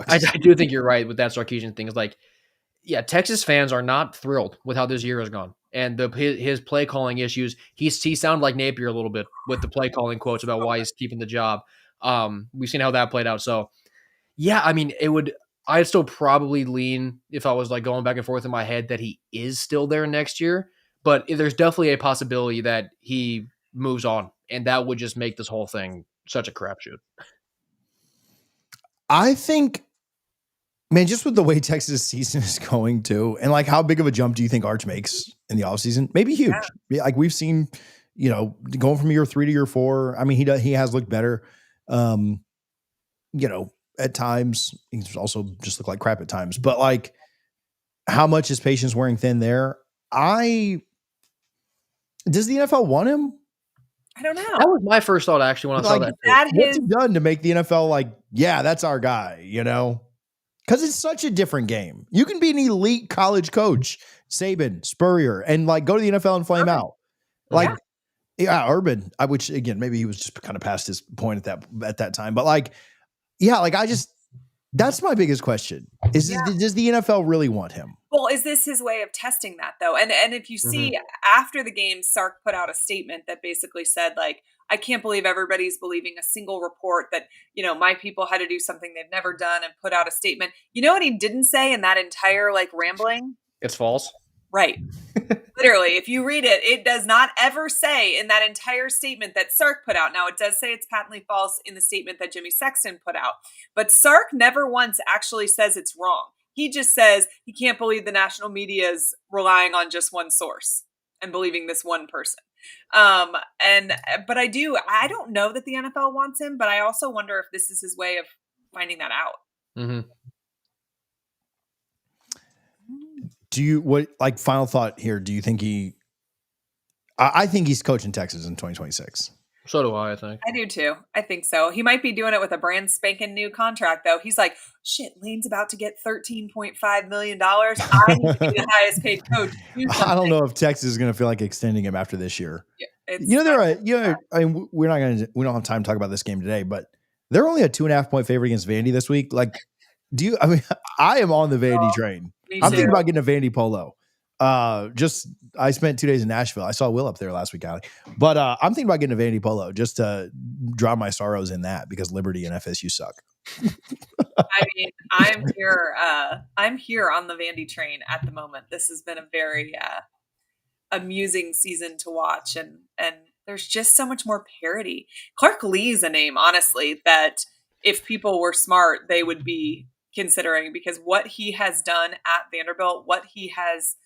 I do think you're right with that Sarkisian thing. Is Texas fans are not thrilled with how this year has gone, and his play calling issues. He sounded like Napier a little bit with the play calling quotes about why he's keeping the job. We've seen how that played out. So yeah, I mean, I'd still probably lean, if I was going back and forth in my head, that he is still there next year. but there's definitely a possibility that he moves on, and that would just make this whole thing such a crapshoot. I think, man, just with the way Texas season is going too, and like how big of a jump do you think Arch makes in the offseason? Maybe huge. Yeah. Like we've seen, going from year 3 to year 4. I mean, he has looked better. At times he's also just looked like crap at times, but like how much is patience wearing thin there? Does the NFL want him? I don't know. That was my first thought, actually, when I saw that. What's he done to make the NFL like, yeah, that's our guy, Because it's such a different game. You can be an elite college coach, Saban, Spurrier, and like go to the NFL and flame out. Like, Urban, which again, maybe he was just kind of past his point at that time. But like, that's my biggest question. Does the NFL really want him? Well, is this his way of testing that though? And if you see after the game, Sark put out a statement that basically said like, I can't believe everybody's believing a single report that, my people had to do something they've never done, and put out a statement. You know what he didn't say in that entire like rambling? It's false. Right. Literally, if you read it, it does not ever say in that entire statement that Sark put out. Now, it does say it's patently false in the statement that Jimmy Sexton put out. But Sark never once actually says it's wrong. He just says he can't believe the national media is relying on just one source and believing this one person. But I don't know that the NFL wants him, but I also wonder if this is his way of finding that out. Mm-hmm. Final thought here, do you think I think he's coaching Texas in 2026. So do I think. I do too. I think so. He might be doing it with a brand spanking new contract though. He's like, shit, Lane's about to get $13.5 million. I need to be the highest paid coach. I don't know if Texas is going to feel like extending him after this year. Yeah, I mean, we don't have time to talk about this game today, but they're only a 2.5 point favorite against Vandy this week. Like, I am on the Vandy train. I'm thinking about getting a Vandy polo. I spent 2 days in Nashville. I saw Will up there last week, Allie. But I'm thinking about getting a Vandy polo just to drown my sorrows in that, because Liberty and FSU suck. I mean, I'm here on the Vandy train at the moment. This has been a very amusing season to watch, and there's just so much more parity. Clark Lee's a name, honestly, that if people were smart, they would be considering, because what he has done at Vanderbilt, what he has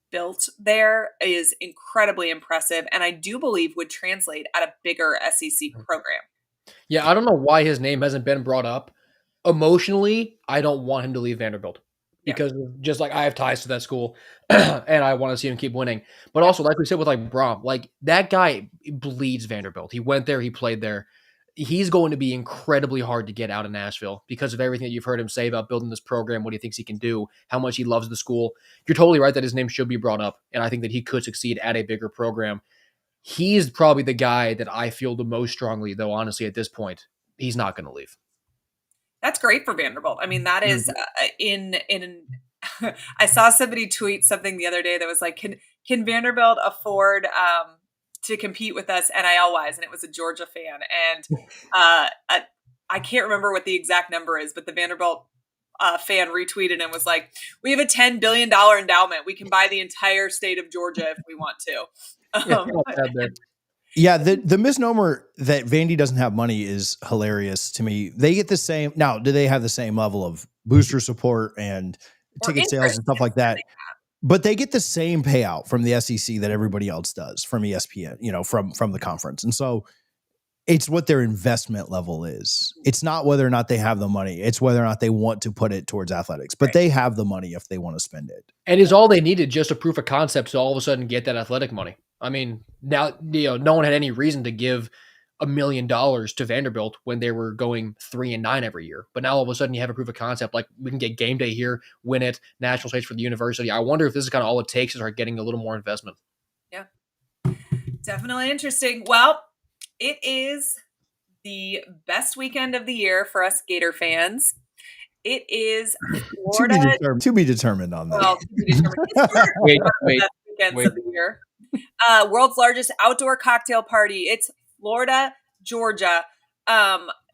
built there is incredibly impressive, and I do believe would translate at a bigger SEC program. Yeah, I don't know why his name hasn't been brought up. Emotionally, I don't want him to leave Vanderbilt, because just like I have ties to that school and I want to see him keep winning. But also, like we said with like Brom, like that guy bleeds Vanderbilt. He went there, he played there. He's going to be incredibly hard to get out of Nashville because of everything that you've heard him say about building this program, what he thinks he can do, how much he loves the school. You're totally right that his name should be brought up, and I think that he could succeed at a bigger program. He's probably the guy that I feel the most strongly, though, honestly, at this point. He's not going to leave. That's great for Vanderbilt. I mean, that is I saw somebody tweet something the other day that was like, can Vanderbilt afford to compete with us NIL-wise? And it was a Georgia fan. And I can't remember what the exact number is, but the Vanderbilt fan retweeted and was like, we have a $10 billion endowment. We can buy the entire state of Georgia if we want to. Yeah, the misnomer that Vandy doesn't have money is hilarious to me. They get the same. Now, do they have the same level of booster support and ticket sales and stuff like that? But they get the same payout from the SEC that everybody else does from ESPN, from the conference. And so it's what their investment level is. It's not whether or not they have the money. It's whether or not they want to put it towards athletics. But they have the money if they want to spend it. And is all they needed just a proof of concept to all of a sudden get that athletic money. I mean, now, no one had any reason to give $1 million to Vanderbilt when they were going 3-9 every year. But now all of a sudden you have a proof of concept, like we can get game day here, win it, national stage for the university. I wonder if this is kind of all it takes to start getting a little more investment. Yeah, definitely interesting. Well, it is the best weekend of the year for us Gator fans. It is Florida. To be determined on that. Well, to be determined. It's weekends of the year. World's largest outdoor cocktail party. It's Florida, Georgia.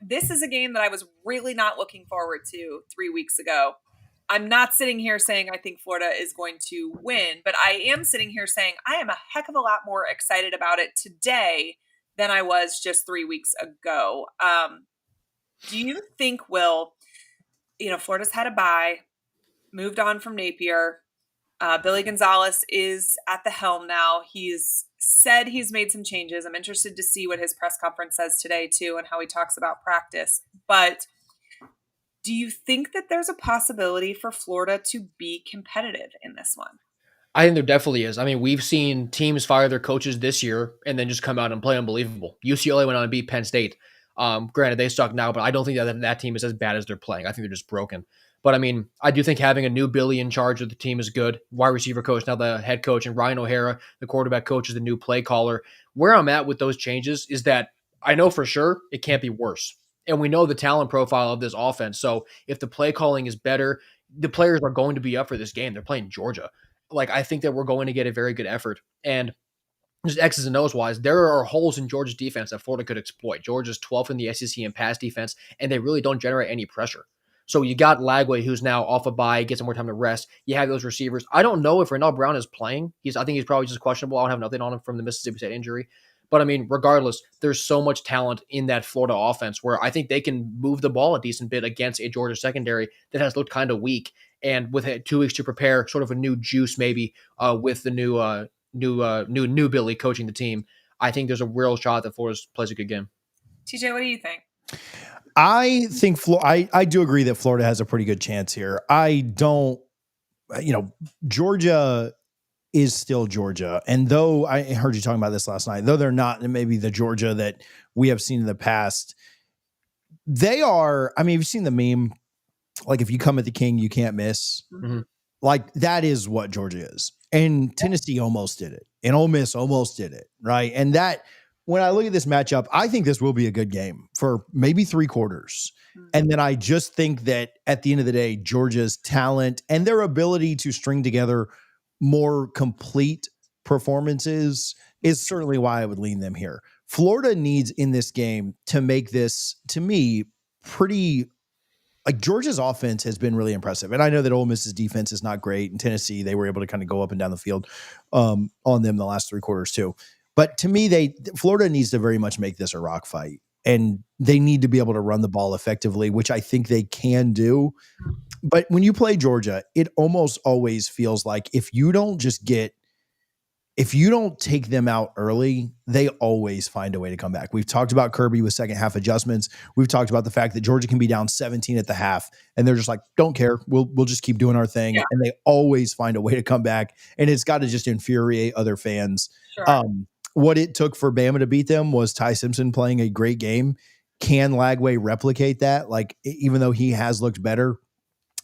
This is a game that I was really not looking forward to 3 weeks ago. I'm not sitting here saying I think Florida is going to win, but I am sitting here saying I am a heck of a lot more excited about it today than I was just 3 weeks ago. Do you think, Will, Florida's had a bye, moved on from Napier. Billy Gonzalez is at the helm now. He's said he's made some changes. I'm interested to see what his press conference says today, too, and how he talks about practice. But do you think that there's a possibility for Florida to be competitive in this one? I think there definitely is. I mean, we've seen teams fire their coaches this year and then just come out and play unbelievable. UCLA went on and beat Penn State. Granted, they suck now, but I don't think that team is as bad as they're playing. I think they're just broken. But I mean, I do think having a new Billy in charge of the team is good. Wide receiver coach, now the head coach, and Ryan O'Hara, the quarterback coach, is the new play caller. Where I'm at with those changes is that I know for sure it can't be worse. And we know the talent profile of this offense. So if the play calling is better, the players are going to be up for this game. They're playing Georgia. Like, I think that we're going to get a very good effort. And just X's and O's wise, there are holes in Georgia's defense that Florida could exploit. Georgia's 12th in the SEC in pass defense, and they really don't generate any pressure. So you got Lagway, who's now off a bye, gets some more time to rest. You have those receivers. I don't know if Renell Brown is playing. I think he's probably just questionable. I don't have nothing on him from the Mississippi State injury. But I mean, regardless, there's so much talent in that Florida offense where I think they can move the ball a decent bit against a Georgia secondary that has looked kind of weak. And with 2 weeks to prepare, sort of a new juice maybe with the new Billy coaching the team, I think there's a real shot that Florida plays a good game. TJ, what do you think? I think I do agree that Florida has a pretty good chance here. I don't, Georgia is still Georgia. And though I heard you talking about this last night, though they're not maybe the Georgia that we have seen in the past, they are, I mean, you've seen the meme, like if you come at the king, you can't miss. Mm-hmm. Like that is what Georgia is. And Tennessee almost did it. And Ole Miss almost did it. Right. And that, when I look at this matchup, I think this will be a good game for maybe 3 quarters. And then I just think that at the end of the day, Georgia's talent and their ability to string together more complete performances is certainly why I would lean them here. Florida needs in this game to make this, to me, pretty, like Georgia's offense has been really impressive. And I know that Ole Miss's defense is not great. In Tennessee, they were able to kind of go up and down the field on them the last 3 quarters too. But to me, Florida needs to very much make this a rock fight. And they need to be able to run the ball effectively, which I think they can do. But when you play Georgia, it almost always feels like if you don't take them out early, they always find a way to come back. We've talked about Kirby with second half adjustments. We've talked about the fact that Georgia can be down 17 at the half, and they're just like, don't care. We'll just keep doing our thing. Yeah. And they always find a way to come back. And it's got to just infuriate other fans. Sure. What it took for Bama to beat them was Ty Simpson playing a great game. Can Lagway replicate that? Like, even though he has looked better,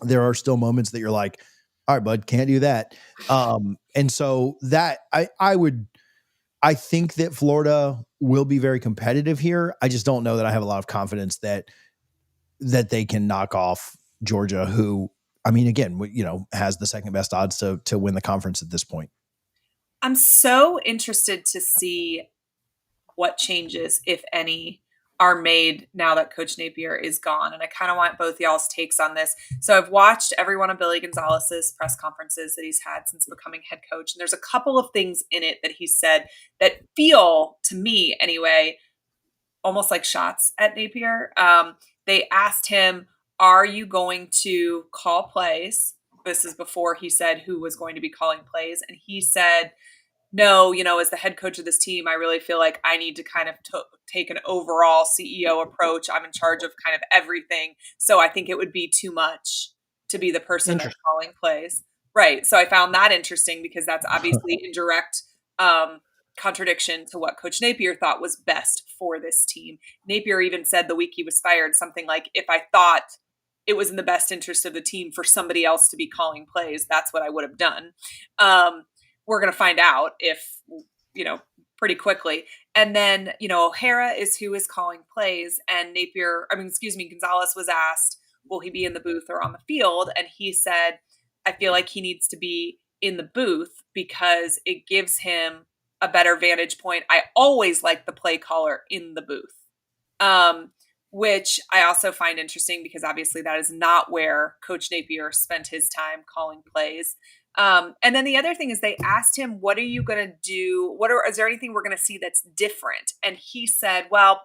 there are still moments that you're like, all right, bud, can't do that. And so that I think that Florida will be very competitive here. I just don't know that I have a lot of confidence that they can knock off Georgia, who, I mean, again, has the second best odds to win the conference at this point. I'm so interested to see what changes, if any, are made now that Coach Napier is gone. And I kind of want both y'all's takes on this. So I've watched every one of Billy Gonzalez's press conferences that he's had since becoming head coach. And there's a couple of things in it that he said that feel, to me anyway, almost like shots at Napier. They asked him, are you going to call plays? This is before he said who was going to be calling plays. And he said, no, as the head coach of this team, I really feel like I need to kind of take an overall CEO approach. I'm in charge of kind of everything. So I think it would be too much to be the person that's calling plays. Right. So I found that interesting because that's obviously in direct contradiction to what Coach Napier thought was best for this team. Napier even said the week he was fired something like, if I thought it was in the best interest of the team for somebody else to be calling plays, that's what I would have done. We're going to find out if, pretty quickly. And then, O'Hara is who is calling plays, and Gonzalez was asked, will he be in the booth or on the field? And he said, I feel like he needs to be in the booth because it gives him a better vantage point. I always like the play caller in the booth. which I also find interesting because obviously that is not where Coach Napier spent his time calling plays. And then the other thing is they asked him, what are you going to do? Is there anything we're going to see that's different? And he said, well,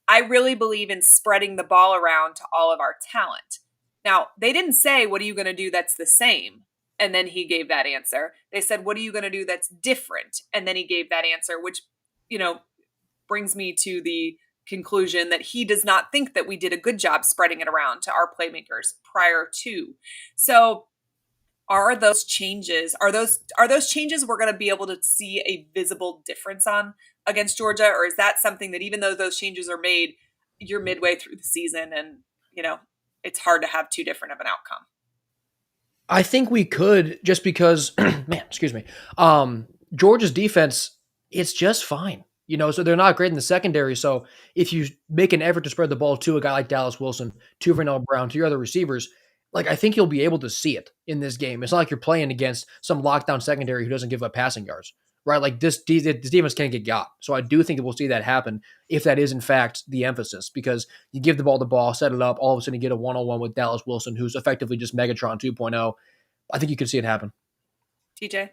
I really believe in spreading the ball around to all of our talent. Now, they didn't say, what are you going to do that's the same? And then he gave that answer. They said, what are you going to do that's different? And then he gave that answer, which, brings me to the conclusion that he does not think that we did a good job spreading it around to our playmakers prior to. So are those changes we're going to be able to see a visible difference on against Georgia? Or is that something that even though those changes are made, you're midway through the season and, it's hard to have too different of an outcome? I think we could, just because, excuse me. Georgia's defense, it's just fine. So they're not great in the secondary. So if you make an effort to spread the ball to a guy like Dallas Wilson, to Vernell Brown, to your other receivers, I think you'll be able to see it in this game. It's not like you're playing against some lockdown secondary who doesn't give up passing yards, right? This defense can't get got. So I do think that we'll see that happen if that is in fact the emphasis, because you give the ball, set it up, all of a sudden you get a one-on-one with Dallas Wilson, who's effectively just Megatron 2.0. I think you could see it happen. TJ?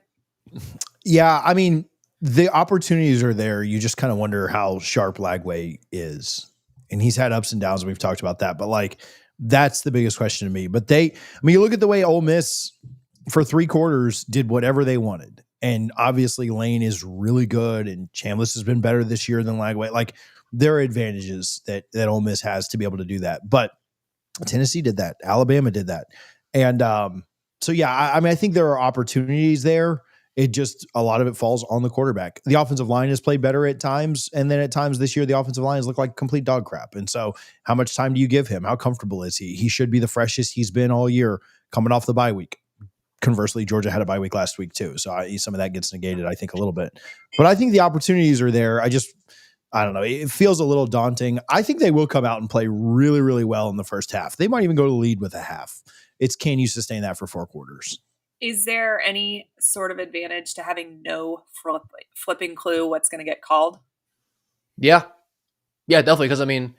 Yeah, I mean, the opportunities are there. You just kind of wonder how sharp Lagway is. And he's had ups and downs, and we've talked about that. But, that's the biggest question to me. But you look at the way Ole Miss, for 3 quarters, did whatever they wanted. And obviously Lane is really good, and Chambliss has been better this year than Lagway. There are advantages that Ole Miss has to be able to do that. But Tennessee did that. Alabama did that. And so, yeah, I think there are opportunities there. It just, a lot of it falls on the quarterback. The offensive line has played better at times. And then at times this year, the offensive line has looked like complete dog crap. And so how much time do you give him? How comfortable is he? He should be the freshest he's been all year coming off the bye week. Conversely, Georgia had a bye week last week too. So some of that gets negated, I think, a little bit. But I think the opportunities are there. I don't know. It feels a little daunting. I think they will come out and play really, really well in the first half. They might even go to lead with a half. It's, can you sustain that for 4 quarters? Is there any sort of advantage to having no flipping clue what's going to get called? Yeah. Yeah, definitely. Because,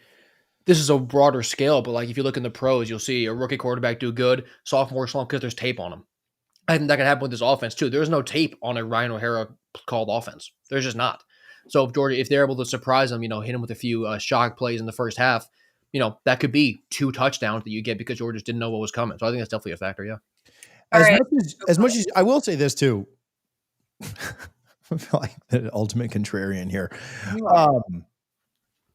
this is a broader scale, but if you look in the pros, you'll see a rookie quarterback do good, sophomore slump because there's tape on him. I think that can happen with this offense too. There's no tape on a Ryan O'Hara called offense. There's just not. So if they're able to surprise them, hit him with a few shock plays in the first half, that could be 2 touchdowns that you get because Georgia just didn't know what was coming. So I think that's definitely a factor. Yeah. As much as I will say this too, I feel like the ultimate contrarian here.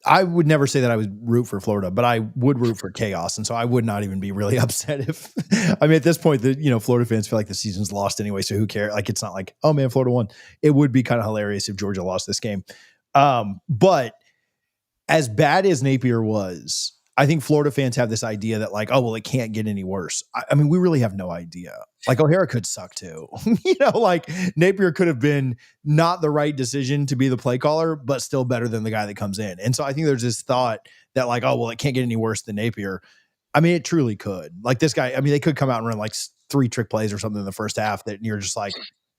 I would never say that I would root for Florida, but I would root for chaos. And so I would not even be really upset if, at this point, Florida fans feel like the season's lost anyway. So who cares? It's not like, oh man, Florida won. It would be kind of hilarious if Georgia lost this game. But as bad as Napier was, I think Florida fans have this idea that it can't get any worse. We really have no idea. O'Hara could suck too. Napier could have been not the right decision to be the play caller, but still better than the guy that comes in. And so I think there's this thought that it can't get any worse than Napier. It truly could. This guy, they could come out and run 3 trick plays or something in the first half that you're just like,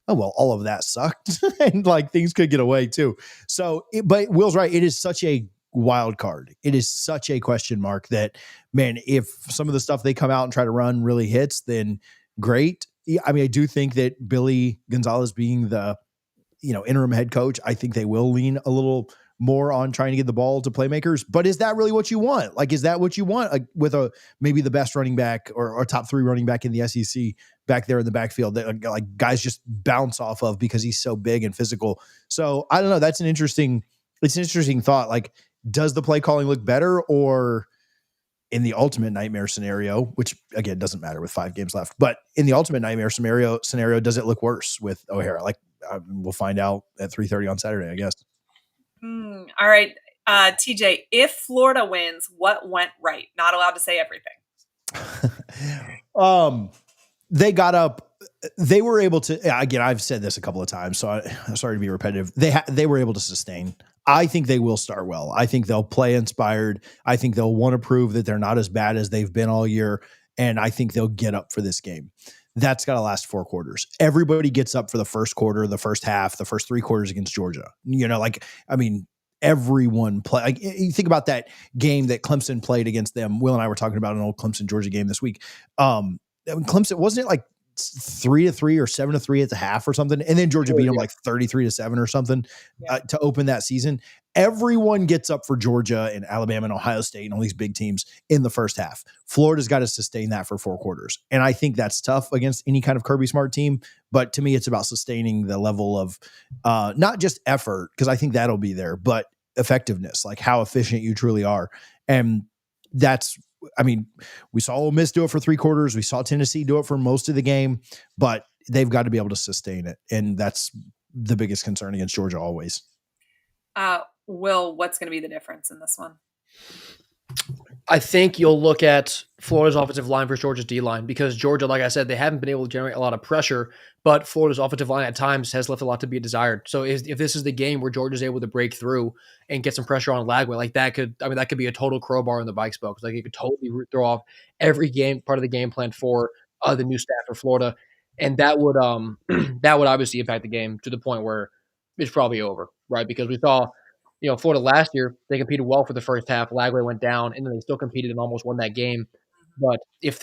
oh, well, all of that sucked. And things could get away too. So, but Will's right. It is such a wild card. It is such a question mark that, man, if some of the stuff they come out and try to run really hits, then great. I do think that Billy Gonzalez being the, interim head coach, I think they will lean a little more on trying to get the ball to playmakers. But is that really what you want? Is that what you want with maybe the best running back or top 3 running back in the SEC back there in the backfield that guys just bounce off of because he's so big and physical? So I don't know. That's an interesting thought. Does the play calling look better, or in the ultimate nightmare scenario, which again doesn't matter with 5 games left, but in the ultimate nightmare scenario, does it look worse with O'Hara? We'll find out at 3:30 on Saturday, I guess. All right, TJ, if Florida wins, what went right? Not allowed to say everything. They got up. They were able to. Again, I've said this a couple of times, so I'm sorry to be repetitive. They were able to sustain. I think they will start well. I think they'll play inspired. I think they'll want to prove that they're not as bad as they've been all year. And I think they'll get up for this game. That's got to last 4 quarters. Everybody gets up for the first quarter, the first half, the first 3 quarters against Georgia. everyone play. Like, you think about that game that Clemson played against them. Will and I were talking about an old Clemson Georgia game this week. Clemson, wasn't it like 3-3 or 7-3 at the half or something? And then Georgia beat them like 33-7 or something to open that season. Everyone gets up for Georgia and Alabama and Ohio State and all these big teams in the first half. Florida's got to sustain that for 4 quarters. And I think that's tough against any kind of Kirby Smart team. But to me, it's about sustaining the level of not just effort, because I think that'll be there, but effectiveness, like how efficient you truly are. And that's, I mean, we saw Ole Miss do it for 3 quarters. We saw Tennessee do it for most of the game, but they've got to be able to sustain it. And that's the biggest concern against Georgia always. Will, what's going to be the difference in this one? I think you'll look at Florida's offensive line versus Georgia's D-line, because Georgia, like I said, they haven't been able to generate a lot of pressure, but Florida's offensive line at times has left a lot to be desired. So if this is the game where Georgia's able to break through and get some pressure on Lagway, like that could be a total crowbar in the bike spokes. Like it could totally throw off every game, part of the game plan for the new staff for Florida. And that would obviously impact the game to the point where it's probably over, right? Because we saw, Florida last year, they competed well for the first half. Lagway went down, and then they still competed and almost won that game. But if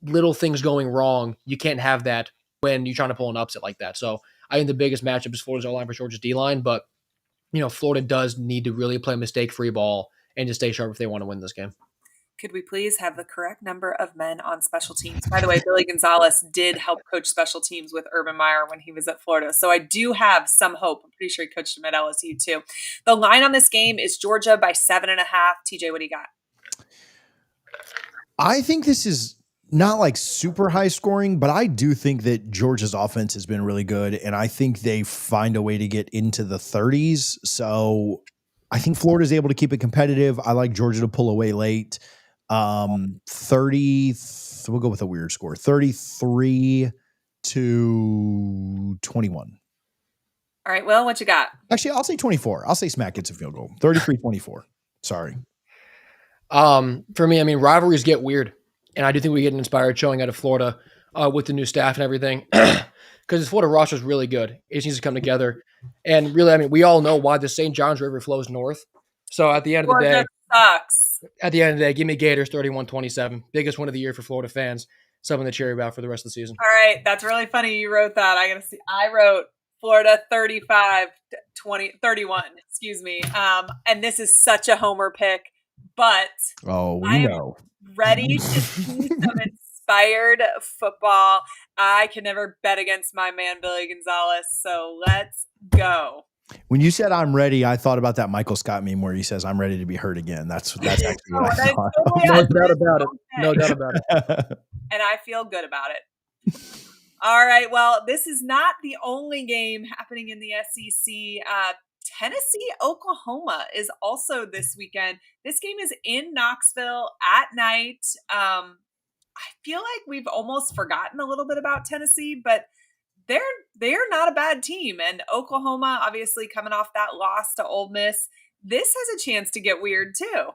little things going wrong, you can't have that when you're trying to pull an upset like that. So I think the biggest matchup is Florida's O-line versus Georgia's D-line. But, Florida does need to really play mistake-free ball and just stay sharp if they want to win this game. Could we please have the correct number of men on special teams? By the way, Billy Gonzalez did help coach special teams with Urban Meyer when he was at Florida. So I do have some hope. I'm pretty sure he coached him at LSU too. The line on this game is Georgia by 7.5. TJ, what do you got? I think this is not like super high scoring, but I do think that Georgia's offense has been really good. And I think they find a way to get into the 30s. So I think Florida's able to keep it competitive. I like Georgia to pull away late. 30, we'll go with a weird score, 33-21. All right, Will, what you got? Actually, I'll say 24. I'll say Smack gets a field goal. 33-24. Sorry. For me, rivalries get weird, and I do think we get an inspired showing out of Florida with the new staff and everything, because the Florida roster is really good. It just needs to come together. And really, we all know why the St. Johns River flows north. So at the end of the day, sucks. At the end of the day, give me Gators 31-27. Biggest win of the year for Florida fans. Something to cheer about for the rest of the season. All right. That's really funny you wrote that. I wrote Florida 35-31, excuse me. And this is such a homer pick, but I'm ready to see some inspired football. I can never bet against my man, Billy Gonzalez. So let's go. When you said I'm ready, I thought about that Michael Scott meme where he says, I'm ready to be hurt again. That's actually what I thought. No doubt about it. No doubt about it. And I feel good about it. All right. Well, this is not the only game happening in the SEC. Tennessee, Oklahoma is also this weekend. This game is in Knoxville at night. I feel like we've almost forgotten a little bit about Tennessee, but they're not a bad team. And Oklahoma, obviously coming off that loss to Ole Miss, this has a chance to get weird too.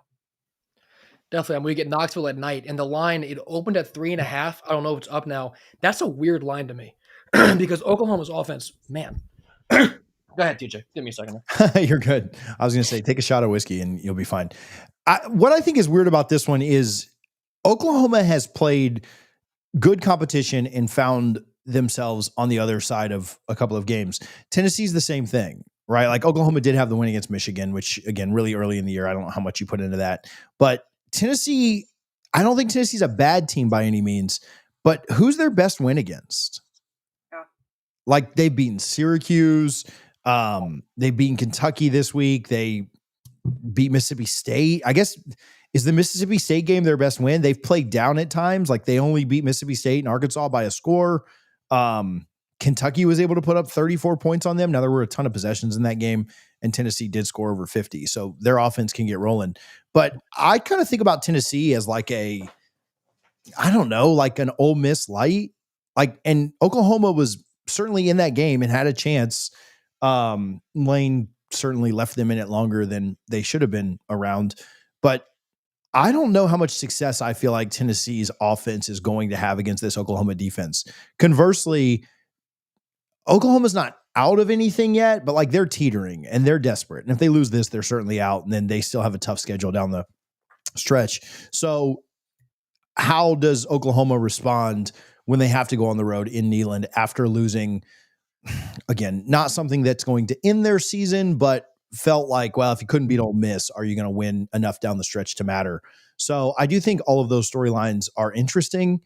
Definitely. And we get Knoxville at night, and the line, it opened at 3.5. I don't know if it's up now. That's a weird line to me because Oklahoma's offense, man. Go ahead, TJ. Give me a second. You're good. I was going to say, take a shot of whiskey and you'll be fine. What I think is weird about this one is Oklahoma has played good competition and found themselves on the other side of a couple of games. Tennessee's the same thing, right? Like Oklahoma did have the win against Michigan, which again, really early in the year, I don't know how much you put into that, but Tennessee, I don't think Tennessee's a bad team by any means, but who's their best win against? Yeah. Like they've beaten Syracuse. They've beaten Kentucky this week. They beat Mississippi State. I guess, is the Mississippi State game their best win? They've played down at times. Like they only beat Mississippi State and Arkansas by a score. Kentucky was able to put up 34 points on them. Now there were a ton of possessions in that game, and Tennessee did score over 50. So their offense can get rolling. But I kind of think about Tennessee as like like an Ole Miss light. And Oklahoma was certainly in that game and had a chance. Lane certainly left them in it longer than they should have been around. But I don't know how much success I feel like Tennessee's offense is going to have against this Oklahoma defense. Conversely, Oklahoma's not out of anything yet, but like they're teetering and they're desperate. And if they lose this, they're certainly out. And then they still have a tough schedule down the stretch. So how does Oklahoma respond when they have to go on the road in Neyland after losing, again, not something that's going to end their season, but felt like, well, if you couldn't beat Ole Miss, are you going to win enough down the stretch to matter? So I do think all of those storylines are interesting.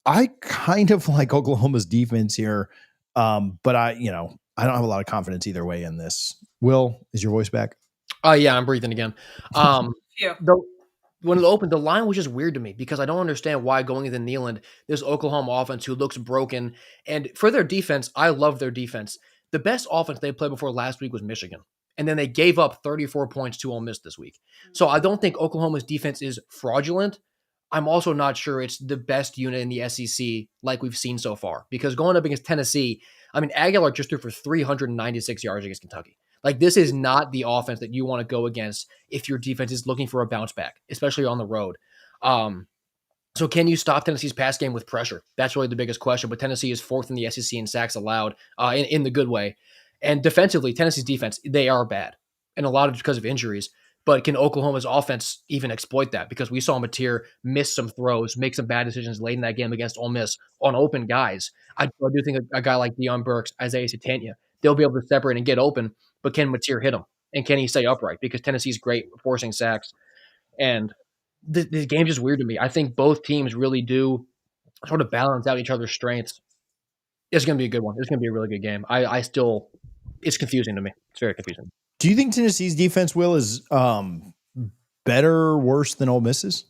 I kind of like Oklahoma's defense here, but I don't have a lot of confidence either way in this. Will, is your voice back? Yeah, I'm breathing again. Yeah. When it opened, the line was just weird to me because I don't understand why going into Neyland, this Oklahoma offense who looks broken. And for their defense, I love their defense. The best offense they played before last week was Michigan. And then they gave up 34 points to Ole Miss this week. So I don't think Oklahoma's defense is fraudulent. I'm also not sure it's the best unit in the SEC like we've seen so far. Because going up against Tennessee, I mean, Aguilar just threw for 396 yards against Kentucky. Like, this is not the offense that you want to go against if your defense is looking for a bounce back, especially on the road. So can you stop Tennessee's pass game with pressure? That's really the biggest question. But Tennessee is fourth in the SEC in sacks allowed in the good way. And defensively, Tennessee's defense, they are bad. And a lot of it because of injuries. But can Oklahoma's offense even exploit that? Because we saw Mateer miss some throws, make some bad decisions late in that game against Ole Miss on open guys. I do think a guy like Deion Burks, Isaiah Satania, they'll be able to separate and get open. But can Mateer hit him? And can he stay upright? Because Tennessee's great at forcing sacks. And this game's just weird to me. I think both teams really do sort of balance out each other's strengths. It's going to be a good one. It's going to be a really good game. It's confusing to me. It's very confusing. Do you think Tennessee's defense, Will, is better or worse than Ole Miss's?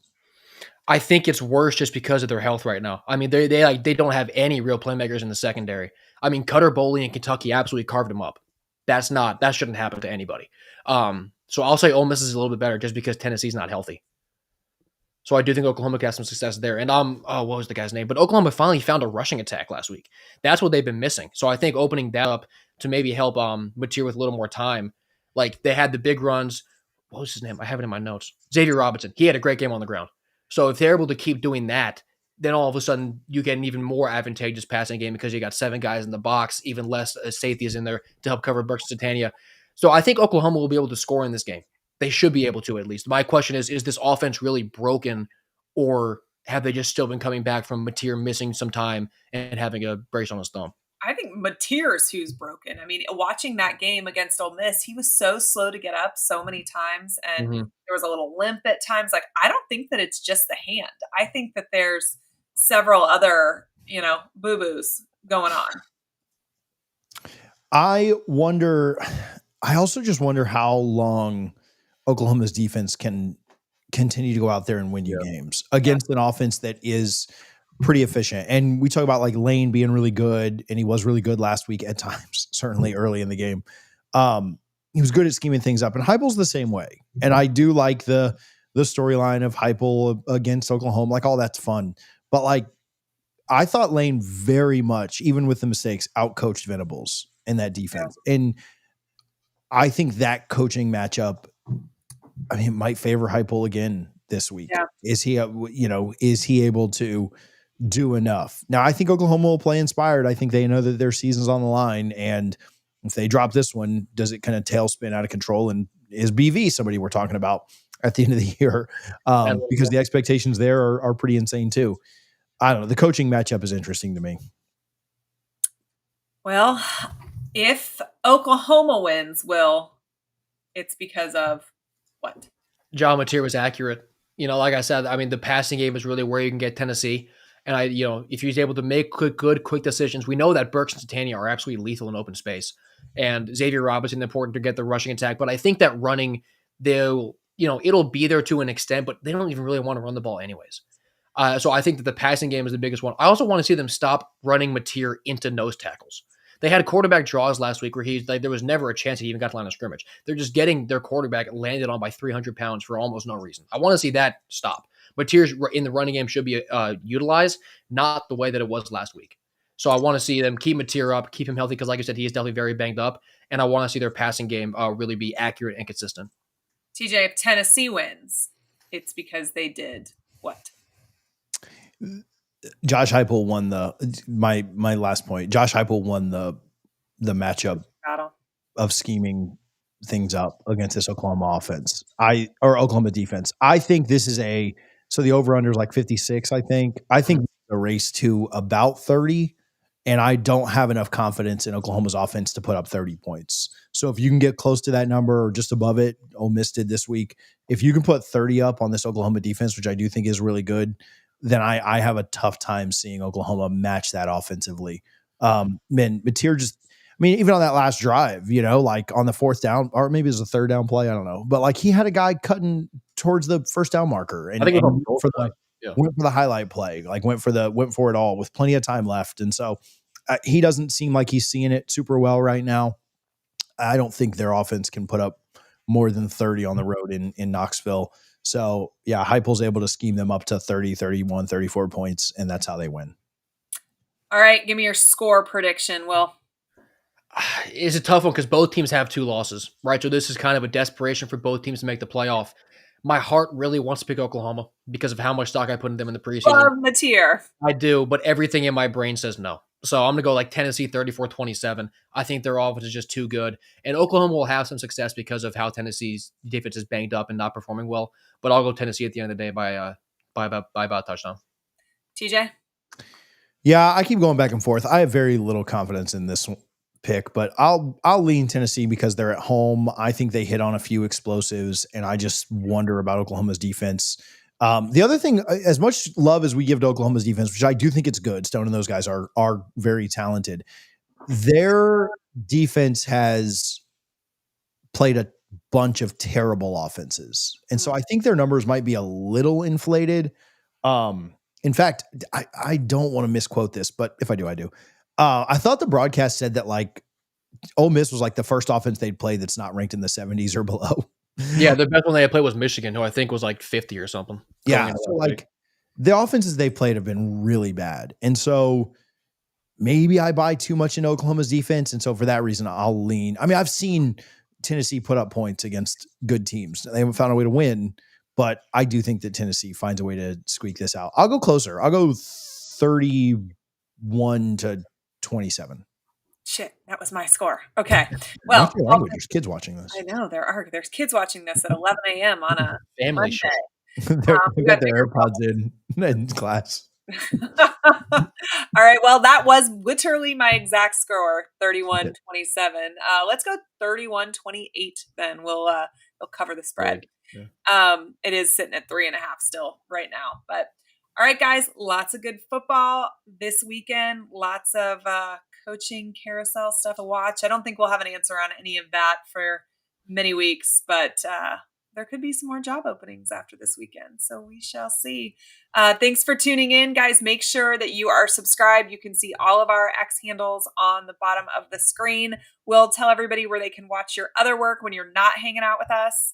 I think it's worse just because of their health right now. I mean, they don't have any real playmakers in the secondary. I mean, Cutter Boley in Kentucky absolutely carved them up. That shouldn't happen to anybody. So I'll say Ole Miss is a little bit better just because Tennessee's not healthy. So I do think Oklahoma got some success there. And what was the guy's name? But Oklahoma finally found a rushing attack last week. That's what they've been missing. So I think opening that up to maybe help Mateer with a little more time. Like, they had the big runs. What was his name? I have it in my notes. Xavier Robinson. He had a great game on the ground. So if they're able to keep doing that, then all of a sudden you get an even more advantageous passing game because you got 7 guys in the box, even less safeties in there to help cover Burks and Satania. So I think Oklahoma will be able to score in this game. They should be able to, at least. My question is this offense really broken, or have they just still been coming back from Mateer missing some time and having a brace on his thumb? I think Mateer's who's broken. I mean, watching that game against Ole Miss, he was so slow to get up so many times, and there was a little limp at times. Like, I don't think that it's just the hand. I think that there's several other, boo-boos going on. I also just wonder how long Oklahoma's defense can continue to go out there and win you games against an offense that is pretty efficient. And we talk about like Lane being really good, and he was really good last week at times, certainly early in the game. He was good at scheming things up, and Heupel's the same way. And I do like the storyline of Heupel against Oklahoma, like all that's fun. But like, I thought Lane very much, even with the mistakes, outcoached Venables in that defense. Yeah. And I think that coaching matchup, I mean, it might favor Heupel again this week. Yeah. Is he able to do enough? Now, I think Oklahoma will play inspired. I think they know that their season's on the line, and if they drop this one, does it kind of tailspin out of control? And is BV somebody we're talking about at the end of the year? Because the expectations there are pretty insane too. I don't know. The coaching matchup is interesting to me. Well, if Oklahoma wins, it's because of what? John Mateer was accurate. Like I said, I mean, the passing game is really where you can get Tennessee. And if he's able to make quick decisions, we know that Burks and Satania are absolutely lethal in open space. And Xavier Robinson, important to get the rushing attack. But I think that running, it'll be there to an extent, but they don't even really want to run the ball anyways. So I think that the passing game is the biggest one. I also want to see them stop running Mateer into nose tackles. They had quarterback draws last week where there was never a chance he even got to line of scrimmage. They're just getting their quarterback landed on by 300 pounds for almost no reason. I want to see that stop. Mateer in the running game should be utilized, not the way that it was last week. So I want to see them keep Mateer up, keep him healthy, because like I said, he is definitely very banged up, and I want to see their passing game really be accurate and consistent. TJ, if Tennessee wins, it's because they did what? Josh Heupel won my last point. Josh Heupel won the the matchup Battle. of scheming things up against this Oklahoma offense. Or Oklahoma defense. I think this is so the over-under is like 56, I think. I think the race to about 30, and I don't have enough confidence in Oklahoma's offense to put up 30 points. So if you can get close to that number or just above it, Ole Miss did this week. If you can put 30 up on this Oklahoma defense, which I do think is really good, then I have a tough time seeing Oklahoma match that offensively. Mateer even on that last drive, like on the fourth down, or maybe it was a third down play, I don't know. But like he had a guy cutting towards the first down marker and, I think it was on went for the highlight play, like went for it all with plenty of time left. And so he doesn't seem like he's seeing it super well right now. I don't think their offense can put up more than 30 on the road in Knoxville. So yeah, Heupel's able to scheme them up to 30, 31, 34 points, and that's how they win. All right, give me your score prediction, Will. It's a tough one because both teams have 2 losses, right? So this is kind of a desperation for both teams to make the playoff. My heart really wants to pick Oklahoma because of how much stock I put in them in the preseason. Love Mateer. I do, but everything in my brain says no. So I'm going to go like Tennessee 34-27. I think their offense is just too good. And Oklahoma will have some success because of how Tennessee's defense is banged up and not performing well. But I'll go Tennessee at the end of the day by about a touchdown. TJ? Yeah, I keep going back and forth. I have very little confidence in this pick, but I'll lean Tennessee because they're at home. I think they hit on a few explosives, and I just wonder about Oklahoma's defense. The other thing, as much love as we give to Oklahoma's defense, which I do think it's good, Stone and those guys are very talented. Their defense has played a bunch of terrible offenses, and so I think their numbers might be a little inflated. In fact, I don't want to misquote this, but if I do, I do. I thought the broadcast said that like Ole Miss was like the first offense they'd played that's not ranked in the 70s or below. Yeah, the best one they had played was Michigan, who I think was like 50 or something. Yeah, so like the offenses they played have been really bad. And so maybe I buy too much in Oklahoma's defense. And so for that reason, I'll lean. I mean, I've seen Tennessee put up points against good teams. They haven't found a way to win, but I do think that Tennessee finds a way to squeak this out. I'll go closer. I'll go 31-27. Shit, that was my score. Okay. Well, there's kids watching this. I know there's kids watching this at 11 a.m. on a family Monday. show. They got their AirPods in class. All right. Well, that was literally my exact score, 31-27. Let's go 31-28 then. We'll cover the spread. Yeah. It is sitting at 3.5 still right now. But all right, guys, lots of good football this weekend. Lots of coaching carousel stuff to watch. I don't think we'll have an answer on any of that for many weeks, but there could be some more job openings after this weekend. So we shall see. Thanks for tuning in, guys. Make sure that you are subscribed. You can see all of our X handles on the bottom of the screen. We'll tell everybody where they can watch your other work when you're not hanging out with us.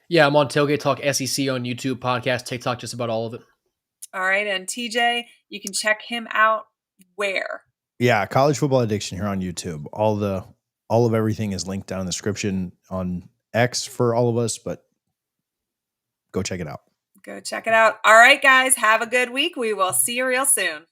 Yeah, I'm on Tailgate Talk SEC on YouTube, podcast, TikTok, just about all of it. All right. And TJ, you can check him out where? Yeah, College Football Addiction here on YouTube. All of everything is linked down in the description on X for all of us, but go check it out. Go check it out. All right, guys, have a good week. We will see you real soon.